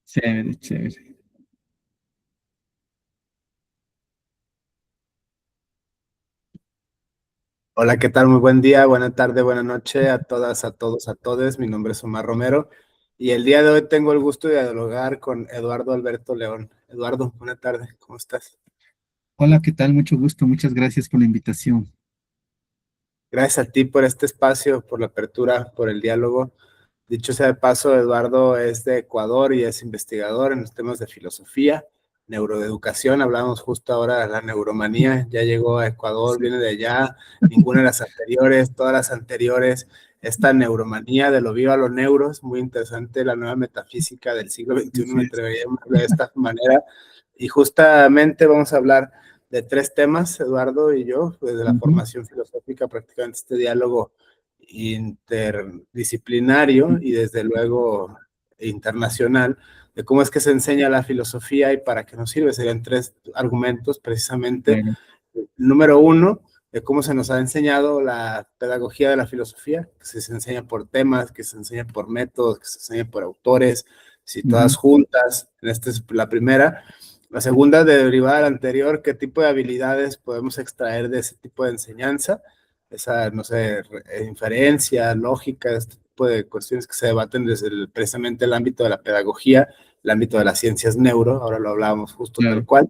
Chévere, chévere. Hola, ¿qué tal? Muy buen día, buena tarde, buena noche a todas, a todos, a todes. Mi nombre es Omar Romero y el día de hoy tengo el gusto de dialogar con Eduardo Alberto León. Eduardo, buena tarde, ¿cómo estás? Hola, ¿qué tal? Mucho gusto. Muchas gracias por la invitación. Gracias a ti por este espacio, por la apertura, por el diálogo. Dicho sea de paso, Eduardo es de Ecuador y es investigador en los temas de filosofía, neuroeducación. Hablamos justo ahora de la neuromanía, ya llegó a Ecuador, Sí, viene de allá, ninguna de las anteriores, todas las anteriores. Esta neuromanía de lo vivo a lo neuro es muy interesante, la nueva metafísica del siglo XXI, así me es. atrevería a llamarlo de esta manera. Y justamente vamos a hablar de tres temas, Eduardo y yo, desde la Ujú, formación filosófica, prácticamente este diálogo interdisciplinario y desde luego internacional, de cómo es que se enseña la filosofía y para qué nos sirve. Serían tres argumentos precisamente. claro. Número uno, de cómo se nos ha enseñado la pedagogía de la filosofía, que se enseña por temas, que se enseña por métodos, que se enseña por autores, si todas Ujú, juntas. Esta es la primera. La segunda, derivada de la anterior, ¿qué tipo de habilidades podemos extraer de ese tipo de enseñanza? Esa, no sé, inferencia, lógica, este tipo de cuestiones que se debaten desde precisamente el ámbito de la pedagogía, el ámbito de las ciencias neuro, ahora lo hablábamos justo tal claro. cual,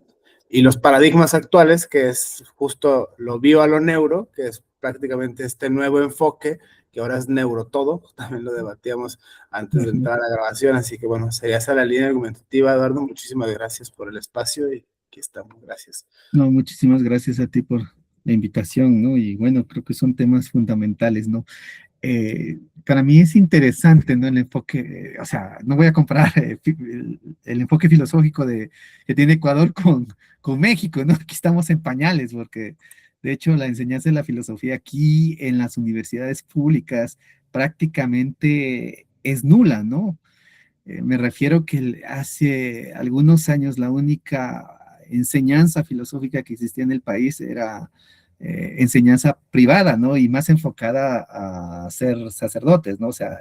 y los paradigmas actuales, que es justo lo bio a lo neuro, que es prácticamente este nuevo enfoque, que ahora es neuro todo, también lo debatíamos antes de Ujú. entrar a la grabación, así que bueno, sería esa la línea argumentativa, Eduardo, muchísimas gracias por el espacio y aquí estamos, gracias. No, muchísimas gracias a ti por la invitación, ¿no? Y bueno, creo que son temas fundamentales, ¿no? Para mí es interesante, ¿no? El enfoque, o sea, no voy a comparar el enfoque filosófico que tiene Ecuador con México, ¿no? Aquí estamos en pañales, porque de hecho la enseñanza de la filosofía aquí en las universidades públicas prácticamente es nula, ¿no? Me refiero que hace algunos años la única enseñanza filosófica que existía en el país era enseñanza privada, ¿no? Y más enfocada a ser sacerdotes, ¿no? O sea,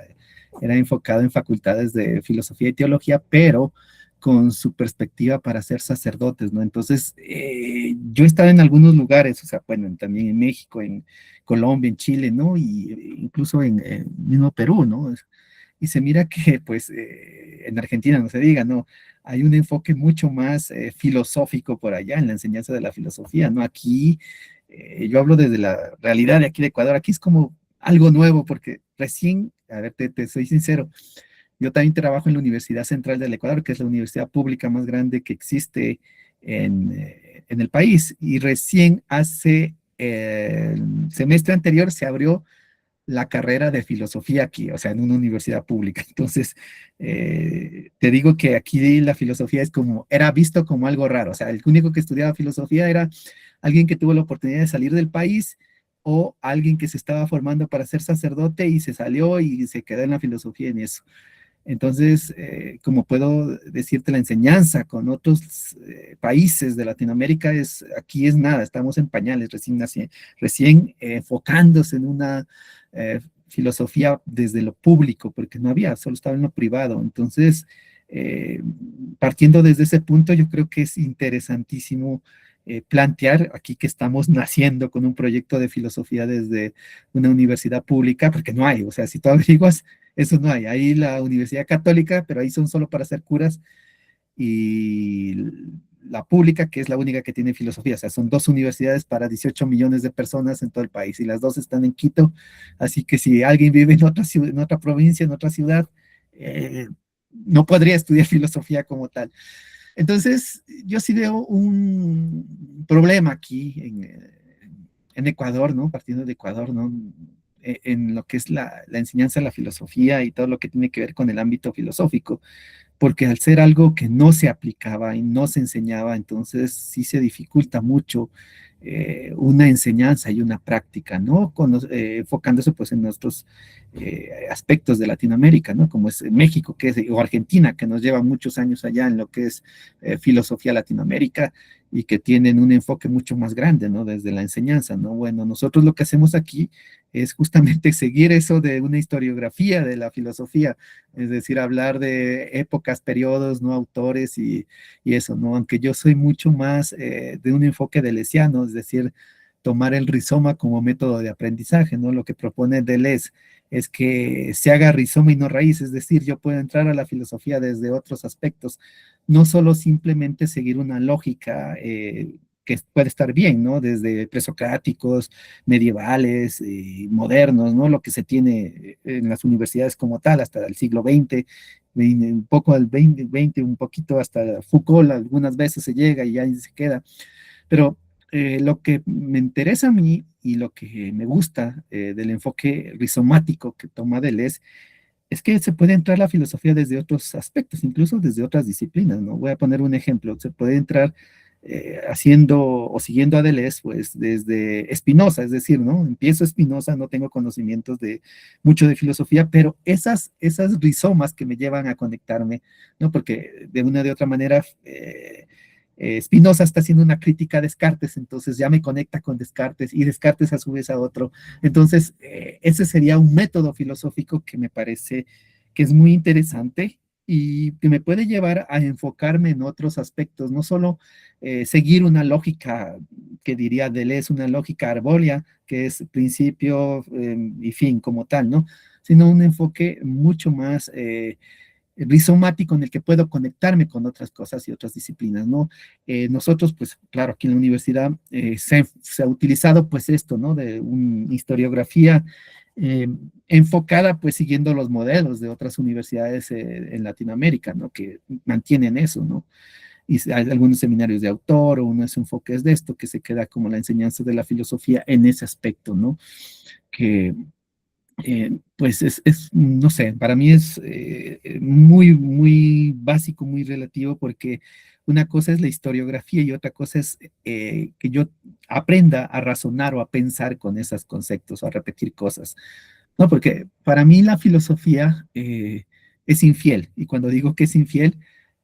era enfocado en facultades de filosofía y teología, pero con su perspectiva para ser sacerdotes, ¿no? Entonces, yo he estado en algunos lugares, o sea, bueno, también en México, en Colombia, en Chile, ¿no? Y incluso en mismo Perú, ¿no? Y se mira que, pues, en Argentina, no se diga, ¿no? Hay un enfoque mucho más filosófico por allá en la enseñanza de la filosofía, ¿no? Aquí, yo hablo desde la realidad de aquí de Ecuador, aquí es como algo nuevo, porque recién, a ver, te soy sincero, yo también trabajo en la Universidad Central del Ecuador, que es la universidad pública más grande que existe en el país, y recién hace el semestre anterior se abrió la carrera de filosofía aquí, o sea, en una universidad pública. Entonces, te digo que aquí la filosofía es como, era visto como algo raro, o sea, el único que estudiaba filosofía era alguien que tuvo la oportunidad de salir del país o alguien que se estaba formando para ser sacerdote y se salió y se quedó en la filosofía en eso. Entonces, como puedo decirte, la enseñanza con otros países de Latinoamérica es, aquí es nada, estamos en pañales, recién enfocándose en una filosofía desde lo público, porque no había, solo estaba en lo privado. Entonces, eh, partiendo desde ese punto, yo creo que es interesantísimo plantear aquí que estamos naciendo con un proyecto de filosofía desde una universidad pública, porque no hay, o sea, si tú averiguas, eso no hay. Hay la Universidad Católica, pero ahí son solo para ser curas, y la pública, que es la única que tiene filosofía. O sea, son dos universidades para 18 millones de personas en todo el país y las dos están en Quito. Así que si alguien vive en otra ciudad, en otra provincia, en otra ciudad, no podría estudiar filosofía como tal. Entonces, yo sí veo un problema aquí en Ecuador, ¿no? Partiendo de Ecuador, ¿no? En lo que es la enseñanza de la filosofía y todo lo que tiene que ver con el ámbito filosófico, porque al ser algo que no se aplicaba y no se enseñaba, entonces sí se dificulta mucho una enseñanza y una práctica, ¿no? Enfocándose pues en nuestros aspectos de Latinoamérica, ¿no? Como es México, o Argentina, que nos lleva muchos años allá en lo que es filosofía Latinoamérica y que tienen un enfoque mucho más grande, ¿no? Desde la enseñanza, ¿no? Bueno, nosotros lo que hacemos aquí es justamente seguir eso de una historiografía de la filosofía, es decir, hablar de épocas, periodos, no autores y eso, ¿no? Aunque yo soy mucho más de un enfoque deleuziano, es decir, tomar el rizoma como método de aprendizaje, ¿no? Lo que propone Deleuze es que se haga rizoma y no raíz, es decir, yo puedo entrar a la filosofía desde otros aspectos, no solo simplemente seguir una lógica que puede estar bien, ¿no? Desde presocráticos, medievales, modernos, ¿no? Lo que se tiene en las universidades como tal, hasta el siglo XX, un poco al XX, un poquito hasta Foucault, algunas veces se llega y ahí se queda. Pero lo que me interesa a mí y lo que me gusta del enfoque rizomático que toma Deleuze es que se puede entrar a la filosofía desde otros aspectos, incluso desde otras disciplinas, ¿no? Voy a poner un ejemplo. Se puede entrar haciendo o siguiendo a Deleuze, pues desde Spinoza, es decir, ¿no? Empiezo Spinoza, no tengo conocimientos de mucho de filosofía, pero esas rizomas que me llevan a conectarme, ¿no? Porque de una de otra manera Spinoza está haciendo una crítica a Descartes, entonces ya me conecta con Descartes y Descartes a su vez a otro. Entonces, ese sería un método filosófico que me parece que es muy interesante y que me puede llevar a enfocarme en otros aspectos, no solo seguir una lógica que diría Deleuze, una lógica arbórea, que es principio y fin como tal, ¿no? Sino un enfoque mucho más rizomático en el que puedo conectarme con otras cosas y otras disciplinas, ¿no? Nosotros, pues claro, aquí en la universidad se ha utilizado pues esto, ¿no? De una historiografía eh, enfocada pues siguiendo los modelos de otras universidades en Latinoamérica, ¿no? Que mantienen eso, ¿no? Y hay algunos seminarios de autor o unos enfoques de esto que se queda como la enseñanza de la filosofía en ese aspecto, ¿no? Que pues no sé, para mí es muy básico, muy relativo, porque una cosa es la historiografía y otra cosa es que yo aprenda a razonar o a pensar con esos conceptos o a repetir cosas, ¿no? Porque para mí la filosofía es infiel, y cuando digo que es infiel,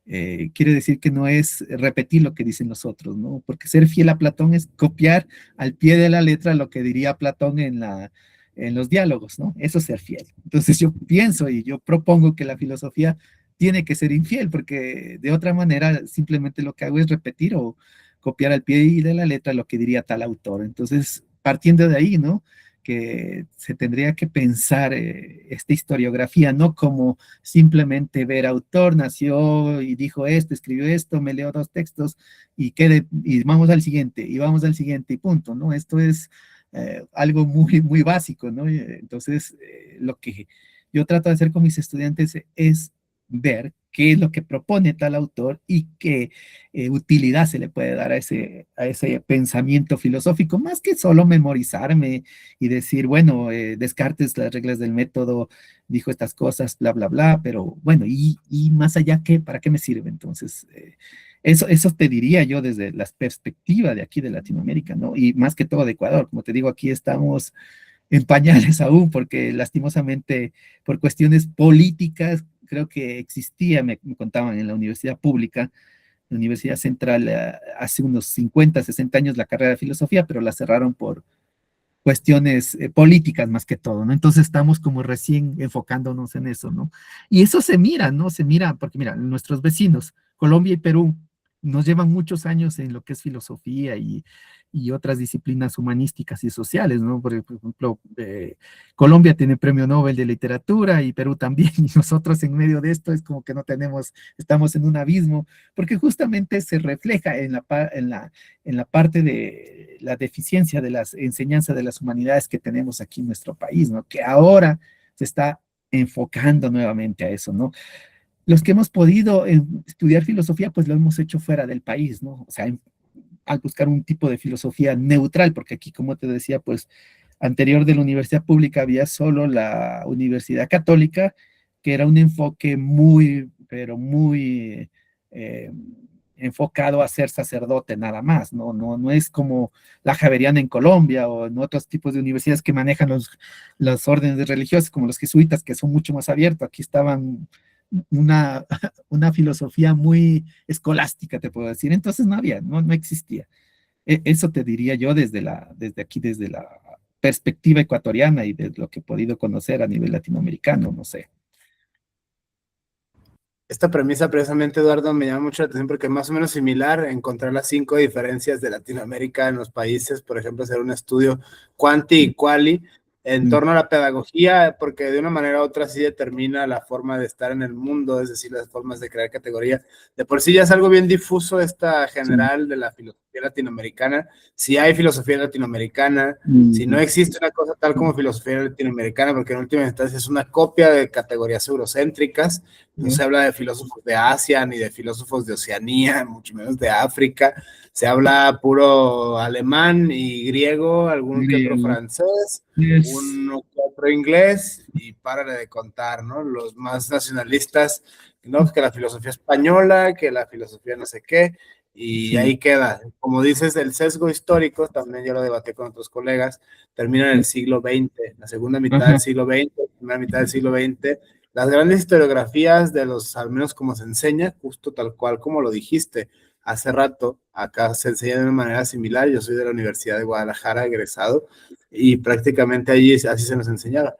quiere decir que no es repetir lo que dicen los otros, ¿no? Porque ser fiel a Platón es copiar al pie de la letra lo que diría Platón en los diálogos, ¿no? Eso es ser fiel. Entonces yo pienso y yo propongo que la filosofía tiene que ser infiel, porque de otra manera simplemente lo que hago es repetir o copiar al pie de la letra lo que diría tal autor. Entonces, partiendo de ahí, ¿no? Que se tendría que pensar esta historiografía, no como simplemente ver autor, nació y dijo esto, escribió esto, me leo dos textos y vamos al siguiente, y vamos al siguiente, y punto, ¿no? Esto es algo muy básico, ¿no? Entonces, lo que yo trato de hacer con mis estudiantes es ver qué es lo que propone tal autor y qué utilidad se le puede dar a ese pensamiento filosófico, más que solo memorizarme y decir, bueno, Descartes, las reglas del método, dijo estas cosas, bla, bla, bla, pero bueno, y más allá, ¿qué? ¿Para qué me sirve? Entonces, eso te diría yo desde la perspectiva de aquí de Latinoamérica, ¿no? Y más que todo de Ecuador. Como te digo, aquí estamos en pañales aún, porque lastimosamente por cuestiones políticas, creo que existía, me contaban en la universidad pública, la Universidad Central, hace unos 50, 60 años la carrera de filosofía, pero la cerraron por cuestiones políticas más que todo, ¿no? Entonces estamos como recién enfocándonos en eso, ¿no? Y eso se mira, ¿no? Se mira, porque mira, nuestros vecinos, Colombia y Perú, nos llevan muchos años en lo que es filosofía y otras disciplinas humanísticas y sociales, ¿no? Por ejemplo, Colombia tiene premio Nobel de literatura y Perú también, y nosotros en medio de esto es como que no tenemos, estamos en un abismo, porque justamente se refleja en la parte de la deficiencia de las enseñanzas de las humanidades que tenemos aquí en nuestro país, ¿no? Que ahora se está enfocando nuevamente a eso, ¿no? Los que hemos podido estudiar filosofía, pues lo hemos hecho fuera del país, ¿no? O sea, al buscar un tipo de filosofía neutral, porque aquí, como te decía, pues anterior de la universidad pública había solo la universidad católica, que era un enfoque muy, pero muy eh, enfocado a ser sacerdote nada más, no es como la Javeriana en Colombia o en otros tipos de universidades que manejan los órdenes religiosos, como los jesuitas, que son mucho más abiertos. Aquí estaban una, una filosofía muy escolástica, te puedo decir. Entonces no había, no existía. Eso te diría yo desde aquí, desde la perspectiva ecuatoriana y de lo que he podido conocer a nivel latinoamericano, no sé. Esta premisa precisamente, Eduardo, me llama mucho la atención porque es más o menos similar encontrar las 5 diferencias de Latinoamérica en los países, por ejemplo, hacer un estudio quanti y quali en Mm, torno a la pedagogía, porque de una manera u otra sí determina la forma de estar en el mundo, es decir, las formas de crear categoría. De por sí ya es algo bien difuso esta sí. general de la filosofía latinoamericana. Si hay filosofía latinoamericana, si no Mm, existe una cosa tal como filosofía latinoamericana, porque en última instancia es una copia de categorías eurocéntricas. No ya, se habla de filósofos de Asia, ni de filósofos de Oceanía, mucho menos de África. Se habla puro alemán y griego, algún que otro griego. francés, Es, uno que otro inglés, y párale de contar, ¿no? Los más nacionalistas, ¿no? Que la filosofía española, que la filosofía no sé qué, y sí. ahí queda. Como dices, el sesgo histórico, también yo lo debatí con otros colegas, termina en el siglo XX, la segunda mitad del Ajá. siglo XX, primera mitad del siglo XX. Las grandes historiografías de los, al menos como se enseña, justo tal cual como lo dijiste hace rato, acá se enseña de una manera similar. Yo soy de la Universidad de Guadalajara, egresado, y prácticamente allí así se nos enseñaba.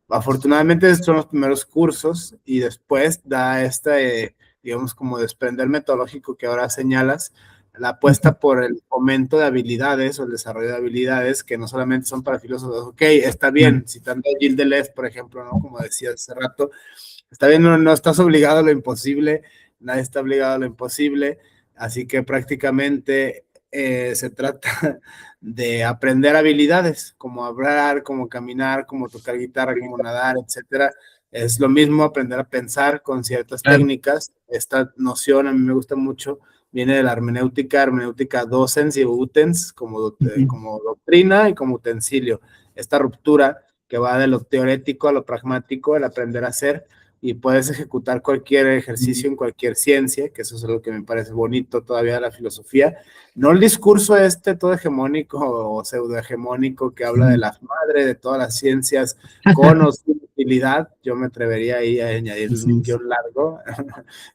Afortunadamente son los primeros cursos y después da este, digamos, como desprender metodológico que ahora señalas, la Ujú, apuesta por el fomento de habilidades o el desarrollo de habilidades que no solamente son para filósofos. Ok, está claro. bien, citando a Gilles Deleuze, por ejemplo, ¿no? Como decía hace rato, está bien, no estás obligado a lo imposible, nadie está obligado a lo imposible, así que prácticamente se trata de aprender habilidades, como hablar, como caminar, como tocar guitarra, como nadar, etcétera. Es lo mismo aprender a pensar con ciertas Claro. técnicas. Esta noción a mí me gusta mucho, viene de la hermenéutica docens y utens, Ujú, como doctrina y como utensilio. Esta ruptura que va de lo teórico a lo pragmático, el aprender a hacer, y puedes ejecutar cualquier ujú, ejercicio en cualquier ciencia, que eso es lo que me parece bonito todavía de la filosofía. No el discurso este todo hegemónico o pseudohegemónico que habla de ujú. la madre de todas las ciencias con o sin utilidad. Yo me atrevería ahí a añadir Así un es. guión largo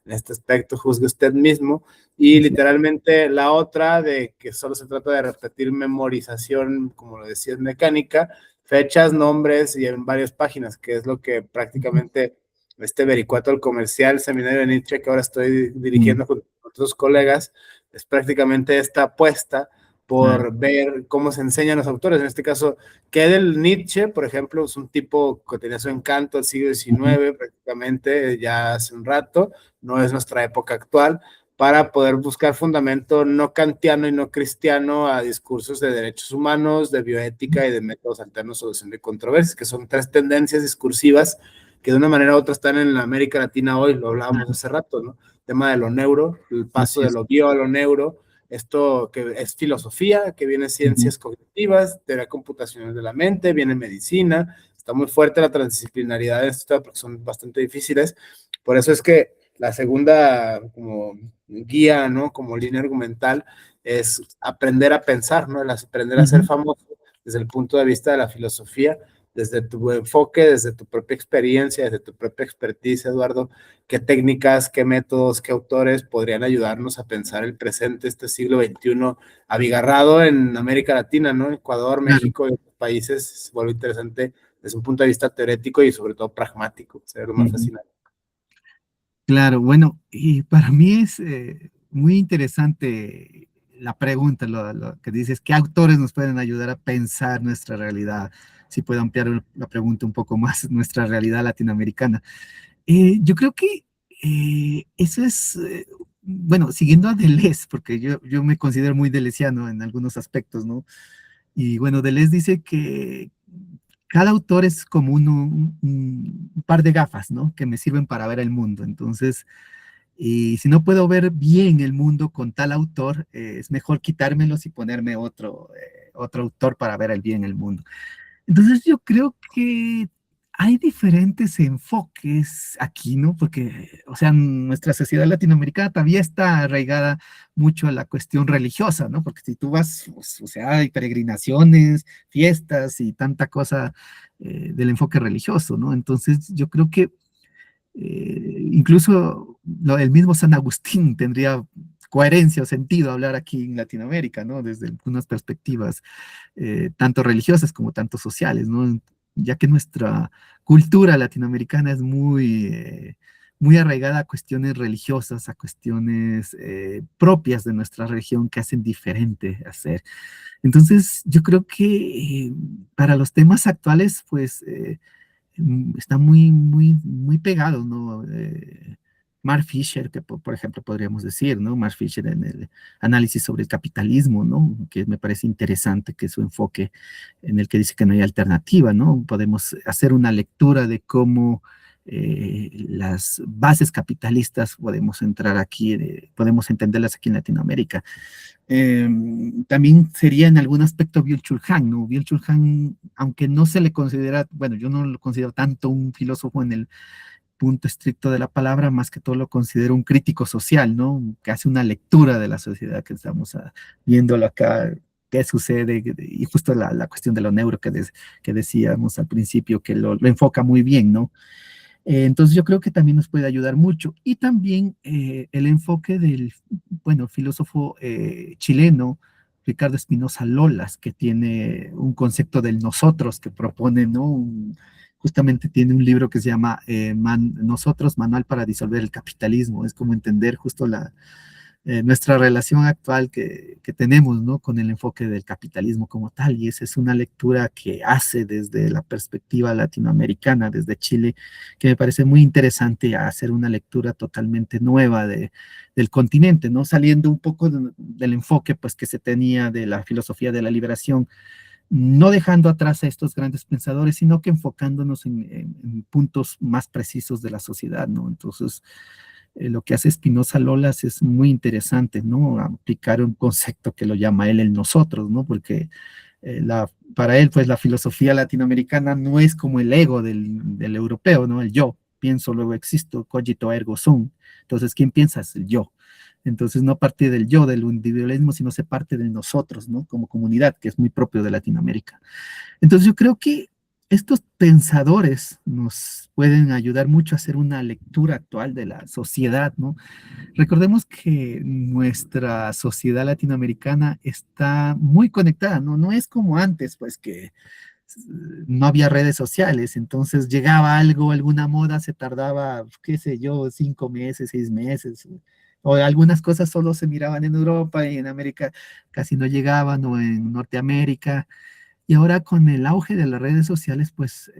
en este aspecto, juzgue usted mismo. Y Así es. literalmente la otra de que solo se trata de repetir memorización, como lo decías, mecánica, fechas, nombres y en varias páginas, que es lo que Ujú, prácticamente este vericueto al comercial, seminario de Nietzsche que ahora estoy mm, dirigiendo con otros colegas, es prácticamente esta apuesta claro. por ver cómo se enseñan los autores. En este caso, Gödel Nietzsche, por ejemplo, es un tipo que tenía su encanto al siglo Ujú, XIX, prácticamente ya hace un rato, no es nuestra época actual, para poder buscar fundamento no kantiano y no cristiano a discursos de derechos humanos, de bioética y de métodos alternos de solución de controversias, que son tres tendencias discursivas que de una manera u otra están en la América Latina hoy, lo hablábamos claro. hace rato, ¿no? El tema de lo neuro, el paso Así de es. lo bio a lo neuro, esto que es filosofía, que viene Ujú, ciencias cognitivas, teoría computacional de la mente, viene medicina, está muy fuerte la transdisciplinaridad de esto porque son bastante difíciles, por eso es que la segunda como guía, ¿no? Como línea argumental es aprender a pensar, ¿no? El aprender a ser ujú. famoso desde el punto de vista de la filosofía, desde tu enfoque, desde tu propia experiencia, desde tu propia expertise, Eduardo, qué técnicas, qué métodos, qué autores podrían ayudarnos a pensar el presente, este siglo XXI, abigarrado en América Latina, ¿no? Ecuador, Claro. México y otros países, se vuelve interesante desde un punto de vista teórico y sobre todo pragmático, sería lo más Ujú. fascinante. Claro, bueno, y para mí es muy interesante la pregunta, lo que dices, ¿qué autores nos pueden ayudar a pensar nuestra realidad? Si puedo ampliar la pregunta un poco más, nuestra realidad latinoamericana. Yo creo que eso es, bueno, siguiendo a Deleuze, porque yo me considero muy deleuziano en algunos aspectos, ¿no? Y bueno, Deleuze dice que cada autor es como un par de gafas, ¿no? Que me sirven para ver el mundo. Entonces, y si no puedo ver bien el mundo con tal autor, es mejor quitármelos y ponerme otro autor para ver el bien el mundo. Entonces yo creo que hay diferentes enfoques aquí, ¿no? Porque, o sea, nuestra sociedad latinoamericana todavía está arraigada mucho a la cuestión religiosa, ¿no? Porque si tú vas, pues, o sea, hay peregrinaciones, fiestas y tanta cosa del enfoque religioso, ¿no? Entonces yo creo que incluso el mismo San Agustín tendría coherencia o sentido hablar aquí en Latinoamérica, ¿no? Desde unas perspectivas tanto religiosas como tanto sociales, ¿no? Ya que nuestra cultura latinoamericana es muy arraigada a cuestiones religiosas, a cuestiones propias de nuestra región que hacen diferente hacer. Entonces, yo creo que para los temas actuales, pues, está muy pegado, ¿no? Mark Fisher, que por ejemplo podríamos decir, ¿no? Mark Fisher en el análisis sobre el capitalismo, ¿no? Que me parece interesante que su enfoque en el que dice que no hay alternativa, ¿no? Podemos hacer una lectura de cómo las bases capitalistas podemos entrar aquí, podemos entenderlas aquí en Latinoamérica. También sería en algún aspecto Byung-Chul Han, ¿no? Byung-Chul Han, aunque no se le considera, bueno, yo no lo considero tanto un filósofo en el punto estricto de la palabra, más que todo lo considero un crítico social, ¿no? Que hace una lectura de la sociedad que estamos viéndolo acá, qué sucede, y justo la cuestión de lo neuro que decíamos al principio, que lo enfoca muy bien, ¿no? Entonces yo creo que también nos puede ayudar mucho. Y también el enfoque del, bueno, filósofo chileno, Ricardo Espinosa Lolas, que tiene un concepto del nosotros que propone, ¿no? Justamente tiene un libro que se llama Nosotros, Manual para disolver el capitalismo. Es como entender justo nuestra relación actual que tenemos, ¿no? Con el enfoque del capitalismo como tal, y esa es una lectura que hace desde la perspectiva latinoamericana, desde Chile, que me parece muy interesante hacer una lectura totalmente nueva del continente, ¿no? Saliendo un poco del enfoque pues que se tenía de la filosofía de la liberación, no dejando atrás a estos grandes pensadores, sino que enfocándonos en puntos más precisos de la sociedad, ¿no? Entonces, lo que hace Spinoza Lolas es muy interesante, ¿no? Aplicar un concepto que lo llama él el nosotros, ¿no? Porque para él, pues la filosofía latinoamericana no es como el ego del europeo, ¿no? El yo, pienso, luego existo, cogito ergo sum. Entonces, ¿quién piensa? Es el yo. Entonces, no parte del yo, del individualismo, sino se parte del nosotros, ¿no? Como comunidad, que es muy propio de Latinoamérica. Entonces, yo creo que estos pensadores nos pueden ayudar mucho a hacer una lectura actual de la sociedad, ¿no? Recordemos que nuestra sociedad latinoamericana está muy conectada, ¿no? No es como antes, pues que no había redes sociales, entonces llegaba algo, alguna moda, se tardaba, qué sé yo, 5 meses, 6 meses, o algunas cosas solo se miraban en Europa y en América casi no llegaban, o en Norteamérica. Y ahora con el auge de las redes sociales, pues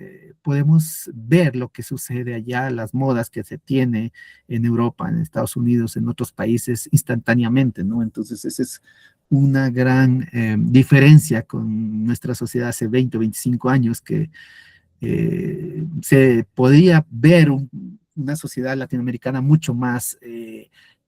podemos ver lo que sucede allá, las modas que se tiene en Europa, en Estados Unidos, en otros países instantáneamente, ¿no? Entonces esa es una gran diferencia con nuestra sociedad hace 20 o 25 años, que se podía ver una sociedad latinoamericana mucho más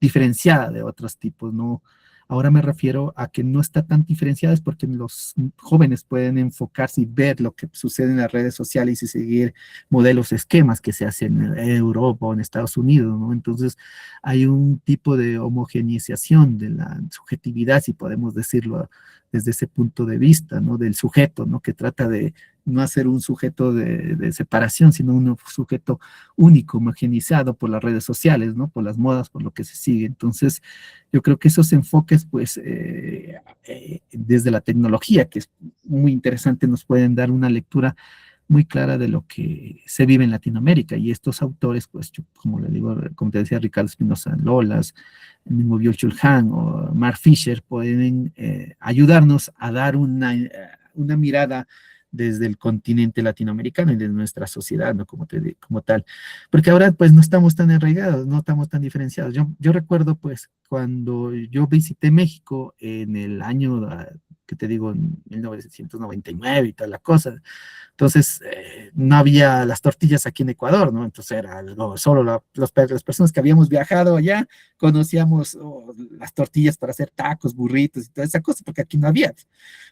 diferenciada de otros tipos, ¿no? Ahora me refiero a que no está tan diferenciada, es porque los jóvenes pueden enfocarse y ver lo que sucede en las redes sociales y seguir modelos, esquemas que se hacen en Europa o en Estados Unidos, ¿no? Entonces hay un tipo de homogeneización de la subjetividad, si podemos decirlo desde ese punto de vista, ¿no? Del sujeto, ¿no? Que trata de no hacer un sujeto de separación, sino un sujeto único, homogenizado por las redes sociales, ¿no? Por las modas, por lo que se sigue. Entonces, yo creo que esos enfoques, pues, desde la tecnología, que es muy interesante, nos pueden dar una lectura muy clara de lo que se vive en Latinoamérica. Y estos autores, pues, yo, como le digo, como te decía, Ricardo Espinosa Lolas, el mismo Byung-Chul Han o Mark Fisher, pueden ayudarnos a dar una mirada desde el continente latinoamericano y de nuestra sociedad, ¿no? Como tal. Porque ahora, pues, no estamos tan arraigados, no estamos tan diferenciados. Yo recuerdo, pues, cuando yo visité México en el año, que te digo, en 1999 y tal la cosa. Entonces, no había las tortillas aquí en Ecuador, ¿no? Entonces era algo, solo las personas que habíamos viajado allá conocíamos las tortillas para hacer tacos, burritos y toda esa cosa, porque aquí no había.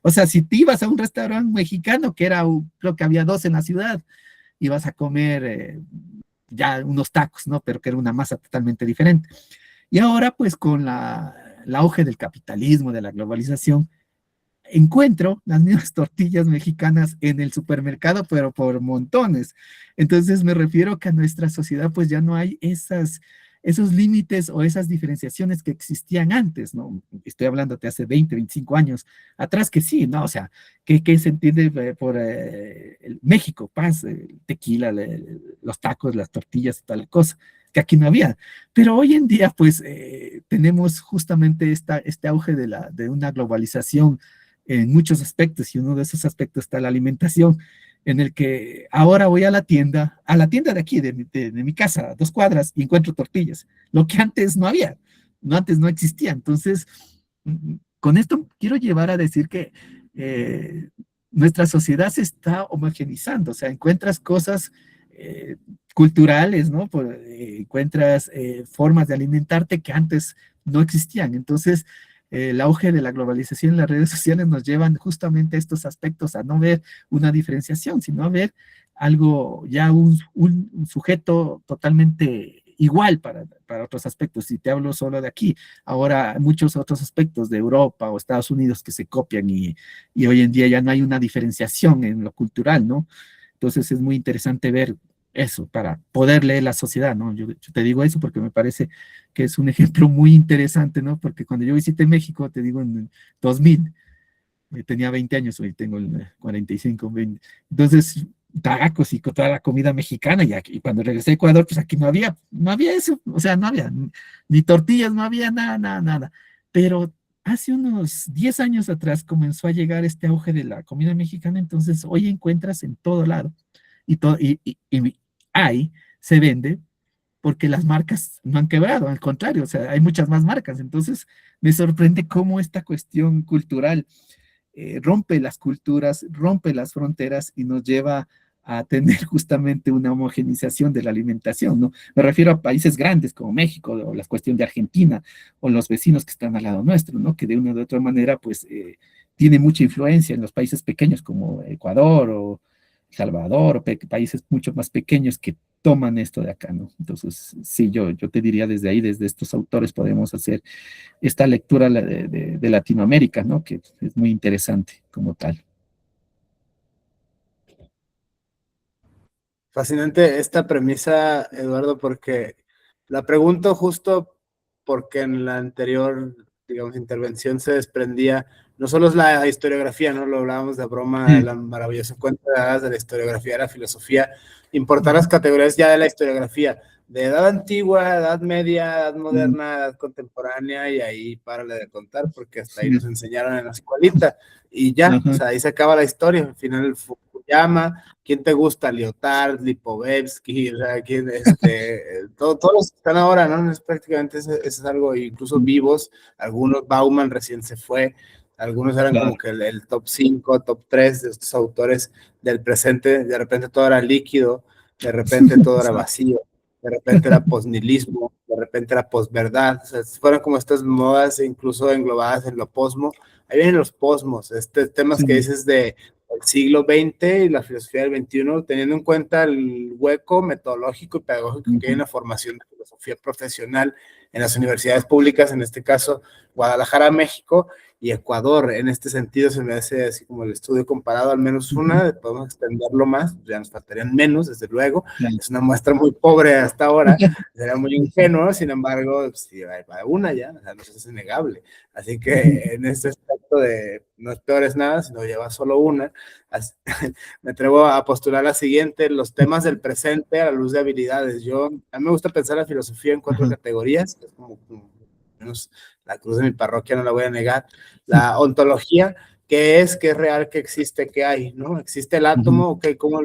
O sea, si te ibas a un restaurante mexicano, que era, creo que había dos en la ciudad, ibas a comer ya unos tacos, ¿no? Pero que era una masa totalmente diferente. Y ahora, pues, con el auge del capitalismo, de la globalización, encuentro las mismas tortillas mexicanas en el supermercado, pero por montones. Entonces me refiero que a nuestra sociedad pues ya no hay esos límites o esas diferenciaciones que existían antes, ¿no? Estoy hablando de hace 20, 25 años atrás, que sí, ¿no? O sea, ¿qué se entiende por México? Paz, tequila, los tacos, las tortillas y tal cosa, que aquí no había. Pero hoy en día, pues, tenemos justamente este auge de una globalización en muchos aspectos, y uno de esos aspectos está la alimentación, en el que ahora voy a la tienda de aquí, de mi casa, a 2 cuadras, y encuentro tortillas, lo que antes no había, antes no existía. Entonces, con esto quiero llevar a decir que nuestra sociedad se está homogenizando, o sea, encuentras cosas culturales, ¿no? Encuentras formas de alimentarte que antes no existían. Entonces, el auge de la globalización en las redes sociales nos llevan justamente a estos aspectos, a no ver una diferenciación, sino a ver algo, ya un sujeto totalmente igual para otros aspectos. Si te hablo solo de aquí, ahora muchos otros aspectos de Europa o Estados Unidos que se copian y hoy en día ya no hay una diferenciación en lo cultural, ¿no? Entonces es muy interesante ver eso para poder leer la sociedad, ¿no? Yo te digo eso porque me parece que es un ejemplo muy interesante, ¿no? Porque cuando yo visité México, te digo en 2000, tenía 20 años, hoy tengo 45, 20. Entonces, tacos y con toda la comida mexicana, y cuando regresé a Ecuador, pues aquí no había eso, o sea, no había ni tortillas, no había nada, nada, nada. Pero hace unos 10 años atrás comenzó a llegar este auge de la comida mexicana, entonces hoy encuentras en todo lado y hay, se vende, porque las marcas no han quebrado, al contrario, o sea, hay muchas más marcas. Entonces, me sorprende cómo esta cuestión cultural rompe las culturas, rompe las fronteras y nos lleva a tener justamente una homogenización de la alimentación, ¿no? Me refiero a países grandes como México, o la cuestión de Argentina, o los vecinos que están al lado nuestro, ¿no? Que de una u otra manera, pues, tiene mucha influencia en los países pequeños como Ecuador o Salvador, o países mucho más pequeños que toman esto de acá, ¿no? Entonces, sí, yo te diría desde ahí, desde estos autores podemos hacer esta lectura de Latinoamérica, ¿no? Que es muy interesante como tal. Fascinante esta premisa, Eduardo, porque la pregunto justo porque en la anterior, digamos, intervención se desprendía, no solo es la historiografía, ¿no? Lo hablábamos de broma, Mm, la maravillosa cuenta de hadas de la historiografía, de la filosofía, importar las categorías ya de la historiografía, de edad antigua, edad media, edad mm, moderna, edad contemporánea, y ahí párale de contar, porque hasta ahí sí, nos enseñaron en la escuelita, y ya, o ajá, sea, ahí se acaba la historia, al final Fukuyama. ¿Quién te gusta? Lyotard, Lipovetsky, o sea, ¿quién, todos los que están ahora, ¿no? Es prácticamente es algo, incluso vivos, algunos, Bauman recién se fue, algunos eran claro, como que el top 5, top 3 de estos autores del presente, de repente todo era líquido, de repente todo era sí, vacío, de repente era posnihilismo, de repente era posverdad, o sea, fueron como estas modas incluso englobadas en lo posmo. Ahí vienen los posmos, temas que sí, dices de el siglo XX y la filosofía del XXI, teniendo en cuenta el hueco metodológico y pedagógico que hay en ujú, la formación de filosofía profesional en las universidades públicas, en este caso Guadalajara, México, y Ecuador. En este sentido se me hace así como el estudio comparado, al menos ujú, una, podemos extenderlo más, ya nos faltarían menos, desde luego, claro. es una muestra muy pobre hasta ahora, sería muy ingenuo, sin embargo, si va una ya, o sea, no es innegable. Así que en este aspecto de no es peor es nada, sino lleva solo una, me atrevo a postular la siguiente, los temas del presente a la luz de habilidades. A mí me gusta pensar la filosofía en 4 Ajá, categorías, es como menos la cruz de mi parroquia, no la voy a negar. La ontología, ¿qué es real, qué existe, qué hay? ¿No? ¿Existe el ujú, átomo? Ok, ¿cómo?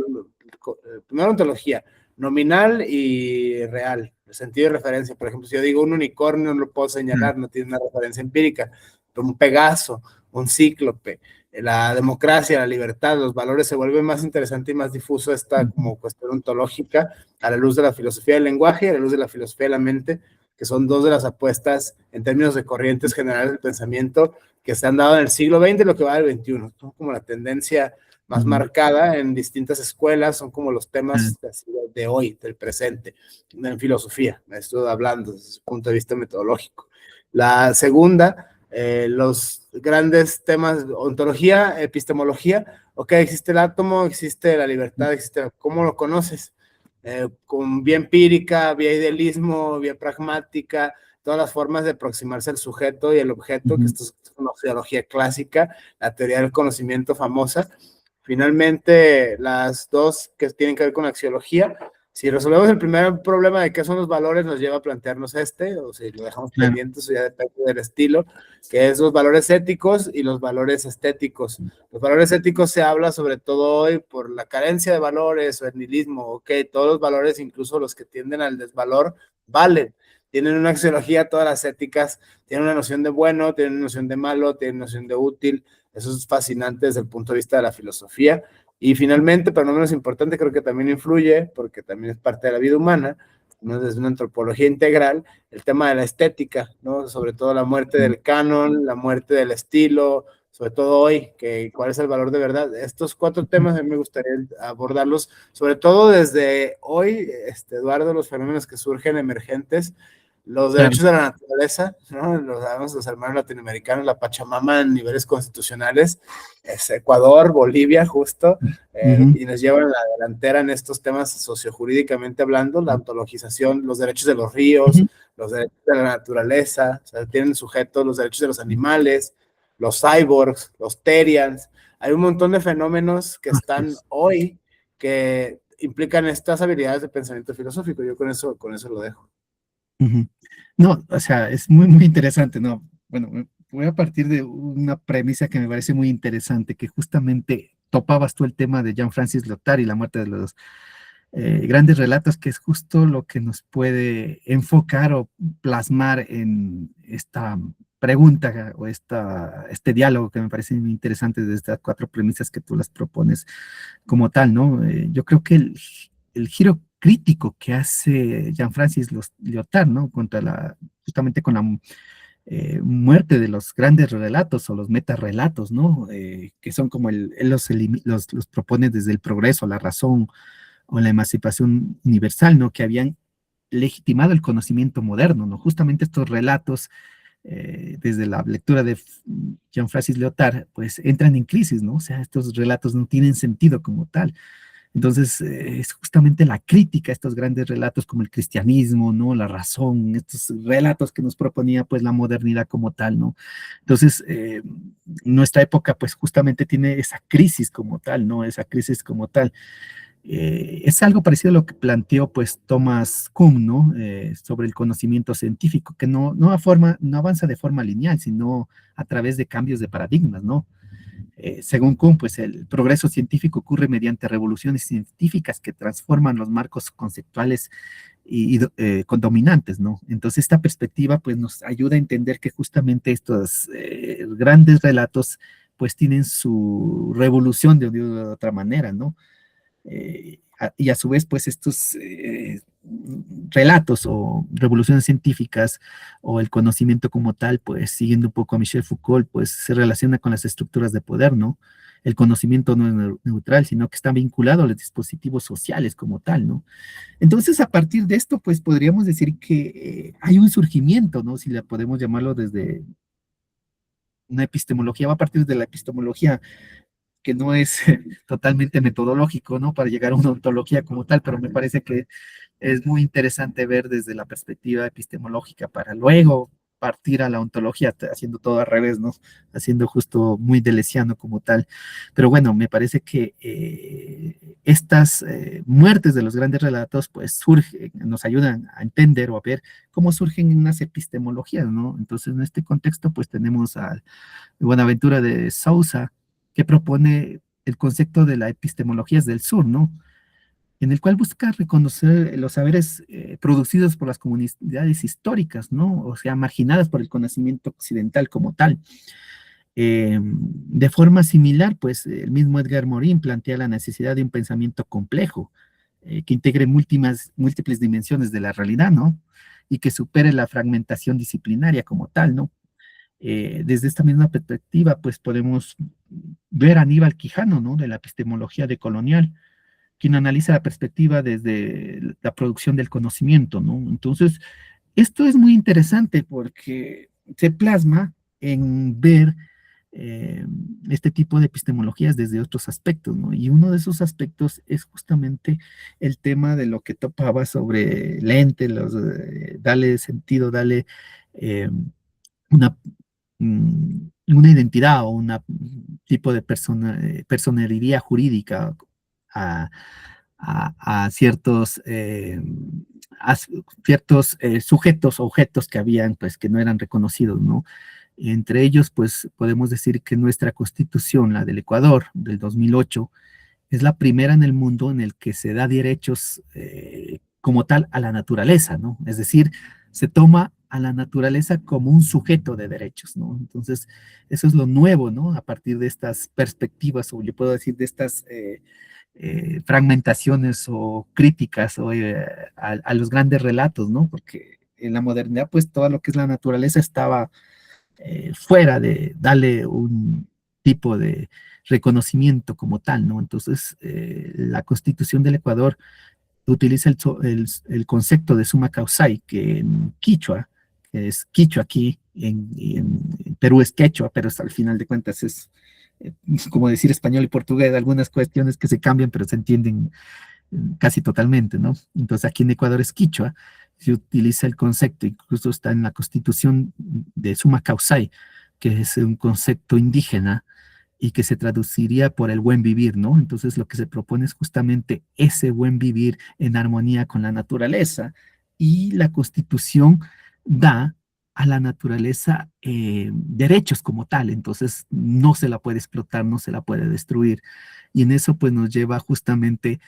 Primero ontología, nominal y real, el sentido de referencia. Por ejemplo, si yo digo un unicornio, no lo puedo mm, señalar, no tiene una referencia empírica, pero un Pegaso, un cíclope, la democracia, la libertad, los valores, se vuelve más interesante y más difuso esta ujú, como cuestión ontológica a la luz de la filosofía del lenguaje y a la luz de la filosofía de la mente, que son dos de las apuestas en términos de corrientes generales del pensamiento que se han dado en el siglo XX y lo que va del XXI. Son como la tendencia más ujú, marcada en distintas escuelas, son como los ah, temas de hoy, del presente, en filosofía, me estoy hablando desde ese punto de vista metodológico. La segunda, los grandes temas, ontología, epistemología, ok, existe el átomo, existe la libertad, existe, ¿cómo lo conoces? con vía empírica, vía idealismo, vía pragmática, todas las formas de aproximarse al sujeto y el objeto, que esto es una sociología clásica, la teoría del conocimiento famosa. Finalmente, las dos que tienen que ver con la axiología, si resolvemos el primer problema de qué son los valores, nos lleva a plantearnos o si lo dejamos pendiente, eso ya depende del estilo, que es los valores éticos y los valores estéticos. Los valores éticos se habla sobre todo hoy por la carencia de valores o el nihilismo, ok, todos los valores, incluso los que tienden al desvalor, valen. Tienen una axiología, todas las éticas, tienen una noción de bueno, tienen una noción de malo, tienen una noción de útil. Eso es fascinante desde el punto de vista de la filosofía. Y finalmente, pero no menos importante, creo que también influye, porque también es parte de la vida humana, ¿no? Desde una antropología integral, el tema de la estética, ¿no? Sobre todo la muerte del canon, la muerte del estilo, sobre todo hoy, que cuál es el valor de verdad. Estos 4 temas a mí me gustaría abordarlos, sobre todo desde hoy, Eduardo, los fenómenos que surgen emergentes, los derechos de la naturaleza, ¿no? Los hermanos latinoamericanos, la Pachamama en niveles constitucionales, es Ecuador, Bolivia, justo, y nos llevan a la delantera en estos temas sociojurídicamente hablando, la ontologización, los derechos de los ríos, los derechos de la naturaleza, o sea, tienen sujetos los derechos de los animales, los cyborgs, los terians, hay un montón de fenómenos que están hoy que implican estas habilidades de pensamiento filosófico. Yo con eso lo dejo. No, o sea, es muy, muy interesante, ¿no? Bueno, voy a partir de una premisa que me parece muy interesante, que justamente topabas tú el tema de Jean-Francis Lyotard y la muerte de los grandes relatos, que es justo lo que nos puede enfocar o plasmar en esta pregunta o este diálogo que me parece muy interesante de estas 4 premisas que tú las propones como tal, ¿no? Yo creo que el giro crítico que hace Jean-Francis Lyotard, ¿no? Justamente con la muerte de los grandes relatos o los metarrelatos, ¿no? Que son como él los propone desde el progreso, la razón o la emancipación universal, ¿no? Que habían legitimado el conocimiento moderno, ¿no? Justamente estos relatos, desde la lectura de Jean-Francis Lyotard, pues entran en crisis, ¿no? O sea, estos relatos no tienen sentido como tal. Entonces, es justamente la crítica a estos grandes relatos como el cristianismo, ¿no? La razón, estos relatos que nos proponía pues la modernidad como tal, ¿no? Entonces, nuestra época pues justamente tiene esa crisis como tal, ¿no? Esa crisis como tal. Es algo parecido a lo que planteó pues Thomas Kuhn, ¿no? Sobre el conocimiento científico, que no avanza de forma lineal, sino a través de cambios de paradigmas, ¿no? Según Kuhn, pues el progreso científico ocurre mediante revoluciones científicas que transforman los marcos conceptuales condominantes, ¿no? Entonces esta perspectiva pues nos ayuda a entender que justamente estos grandes relatos pues tienen su revolución de otra manera, ¿no? Y a su vez, pues estos relatos o revoluciones científicas o el conocimiento como tal, pues siguiendo un poco a Michel Foucault, pues se relaciona con las estructuras de poder, ¿no? El conocimiento no es neutral, sino que está vinculado a los dispositivos sociales como tal, ¿no? Entonces, a partir de esto, pues podríamos decir que hay un surgimiento, ¿no? Si la podemos llamarlo desde una epistemología, va a partir de la epistemología que no es totalmente metodológico, ¿no? Para llegar a una ontología como tal, pero me parece que es muy interesante ver desde la perspectiva epistemológica para luego partir a la ontología, haciendo todo al revés, ¿no? Haciendo justo muy deleuziano como tal. Pero bueno, me parece que estas muertes de los grandes relatos, pues surgen, nos ayudan a entender o a ver cómo surgen unas epistemologías, ¿no? Entonces, en este contexto, pues tenemos a Buenaventura de Sousa, que propone el concepto de la epistemología del sur, ¿no? En el cual busca reconocer los saberes producidos por las comunidades históricas, ¿no? O sea, marginadas por el conocimiento occidental como tal. De forma similar, pues el mismo Edgar Morin plantea la necesidad de un pensamiento complejo, que integre múltiples dimensiones de la realidad, ¿no? Y que supere la fragmentación disciplinaria como tal, ¿no? Desde esta misma perspectiva, pues podemos ver a Aníbal Quijano, ¿no? De la epistemología decolonial, quien analiza la perspectiva desde la producción del conocimiento, ¿no? Entonces, esto es muy interesante porque se plasma en ver eh, este tipo de epistemologías desde otros aspectos, ¿no? Y uno de esos aspectos es justamente el tema de lo que topaba sobre el ente, dale sentido, dale eh, una, una identidad o un tipo de personalidad jurídica a, a ciertos, a ciertos sujetos, objetos que habían, pues, que no eran reconocidos, ¿no? Entre ellos, pues, podemos decir que nuestra constitución, la del Ecuador, del 2008, es la primera en el mundo en el que se da derechos como tal a la naturaleza, ¿no? Es decir, se toma a la naturaleza como un sujeto de derechos, ¿no? Entonces, eso es lo nuevo, ¿no? A partir de estas perspectivas, o yo puedo decir de estas fragmentaciones o críticas o, a los grandes relatos, ¿no? Porque en la modernidad, pues todo lo que es la naturaleza estaba fuera de darle un tipo de reconocimiento como tal, ¿no? Entonces, la Constitución del Ecuador utiliza el concepto de summa causai, que en quichua, que es quichua aquí, en Perú es quechua, pero al final de cuentas es como decir español y portugués, algunas cuestiones que se cambian, pero se entienden casi totalmente, ¿no? Entonces aquí en Ecuador es quichua, se utiliza el concepto, incluso está en la constitución de summa causai, que es un concepto indígena y que se traduciría por el buen vivir, ¿no? Entonces lo que se propone es justamente ese buen vivir en armonía con la naturaleza y la constitución da a la naturaleza derechos como tal, entonces no se la puede explotar, no se la puede destruir. Y en eso pues nos lleva justamente